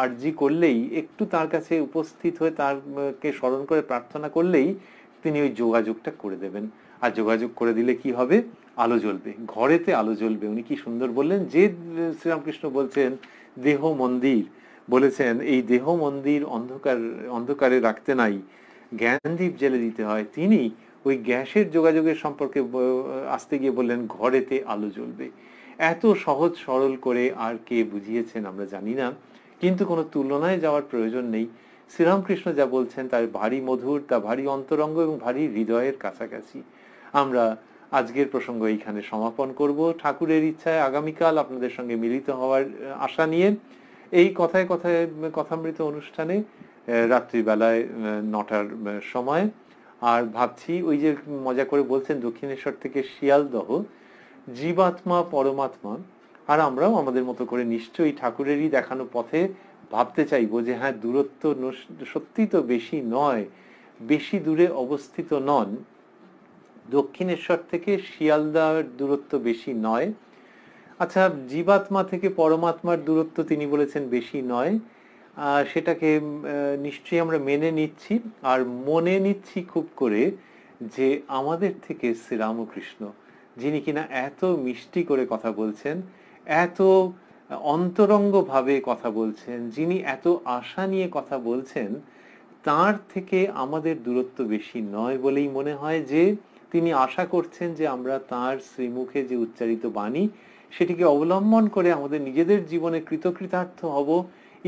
আরজি করলেই, একটু তার কাছে উপস্থিত হয়ে তারকে স্মরণ করে প্রার্থনা করলেই তিনি ওই যোগাযোগটা করে দেবেন। আর যোগাযোগ করে দিলে কি হবে, আলো জ্বলবে, ঘরেতে আলো জ্বলবে। উনি কি সুন্দর বললেন, যে শ্রীরামকৃষ্ণ বলছেন দেহ মন্দির, বলেছেন এই দেহ মন্দির অন্ধকারে রাখতে নাই, জ্ঞানদীপ জেলে দিতে হয়। তিনি ওই গ্যাসের যোগাযোগের সম্পর্কে আসতে গিয়ে বললেন ঘরেতে আলো জ্বলবে। এত সহজ সরল করে আর কে বুঝিয়েছেন আমরা জানি না, কিন্তু কোনো তুলনায় যাওয়ার প্রয়োজন নেই। শ্রীরামকৃষ্ণ যা বলছেন তার ভারী মধুর, তা ভারী অন্তরঙ্গ এবং ভারী হৃদয়ের কাছাকাছি। আমরা আজকের প্রসঙ্গ এইখানে সমাপন করব। ঠাকুরের ইচ্ছায় আগামীকাল আপনাদের সঙ্গে মিলিত হওয়ার আশা নিয়ে এই কথায় কথায় কথামৃত অনুষ্ঠানে রাত্রিবেলায় 9টার সময়। আর ভাবছি ওই যে মজা করে বলছেন দক্ষিণেশ্বর থেকে শিয়ালদহ, জীবাত্মা পরমাত্মা, আর আমরাও আমাদের মতো করে নিশ্চয়ই ঠাকুরেরই দেখানো পথে ভাবতে চাইবো যে হ্যাঁ, দূরত্ব সত্যি তো বেশি নয়, বেশি দূরে অবস্থিত নন। দক্ষিণেশ্বর থেকে শিয়ালদার দূরত্ব বেশি নয়। আচ্ছা, জীবাত্মা থেকে পরমাত্মার দূরত্ব তিনি বলেছেন বেশি নয়, সেটাকে নিশ্চয়ই আমরা মেনে নিচ্ছি। আর মনে নিচ্ছি খুব করে যে আমাদের থেকে শ্রীরামকৃষ্ণ, যিনি কিনা এত মিষ্টি করে কথা বলছেন, এত অন্তরঙ্গ ভাবে কথা বলছেন, যিনি এত আশা নিয়ে কথা বলছেন, তার থেকে আমাদের দূরত্ব বেশি নয় বলেই মনে হয়। যে তিনি আশা করছেন যে আমরা তার শ্রীমুখে যে উচ্চারিত বাণী, সেটিকে অবলম্বন করে আমাদের নিজেদের জীবনে কৃতকৃতার্থ হব,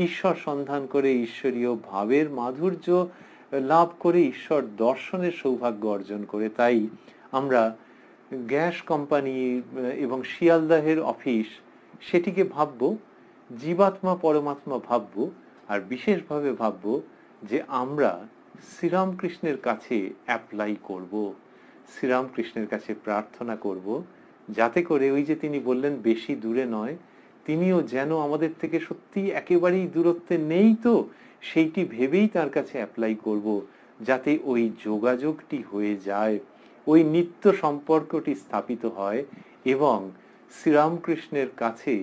ঈশ্বর সন্ধান করে ঈশ্বরীয় ভাবের মাধুর্য লাভ করে ঈশ্বর দর্শনের সৌভাগ্য অর্জন করে। তাই আমরা গ্যাস কোম্পানি এবং শিয়ালদাহের অফিস সেটিকে ভাববো, জীবাত্মা পরমাত্মা ভাববো, আর বিশেষভাবে ভাববো যে আমরা শ্রীরামকৃষ্ণের কাছে অ্যাপ্লাই করব, শ্রীরামকৃষ্ণের কাছে প্রার্থনা করব, যাতে করে ওই যে তিনি বললেন বেশি দূরে নয়, তিনিও যেন আমাদের থেকে সত্যি একেবারেই দূরত্বে নেই, তো সেইটি ভেবেই তার কাছে অ্যাপ্লাই করব, যাতে ওই যোগাযোগটি হয়ে যায়, ওই নিত্য সম্পর্কটি স্থাপিত হয় এবং শ্রীরামকৃষ্ণের কাছে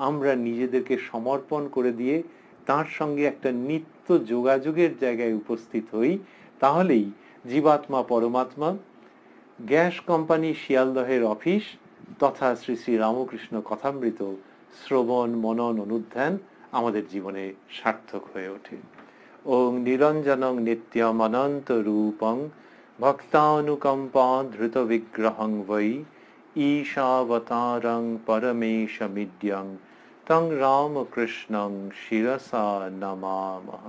আমরা নিজেদেরকে সমর্পণ করে দিয়ে তার সঙ্গে একটা নিত্য যোগাযোগের জায়গায় উপস্থিত হই। তাহলেই জীবাত্মা পরমাত্মা, গ্যাস কোম্পানি শিয়ালদহের অফিস তথা শ্রী শ্রী রামকৃষ্ণ কথামৃত শ্রবণ মনন অনুধ্যান আমাদের জীবনে সার্থক হয়ে ওঠে। ওং নিরঞ্জনং নিত্যম অনন্ত রূপং ভক্তানুকম্পা ধৃত বিগ্রহং বৈ ঈশাবতারং পরমেশমিদ্যং তং রামকৃষ্ণং শিরসা নমামহ।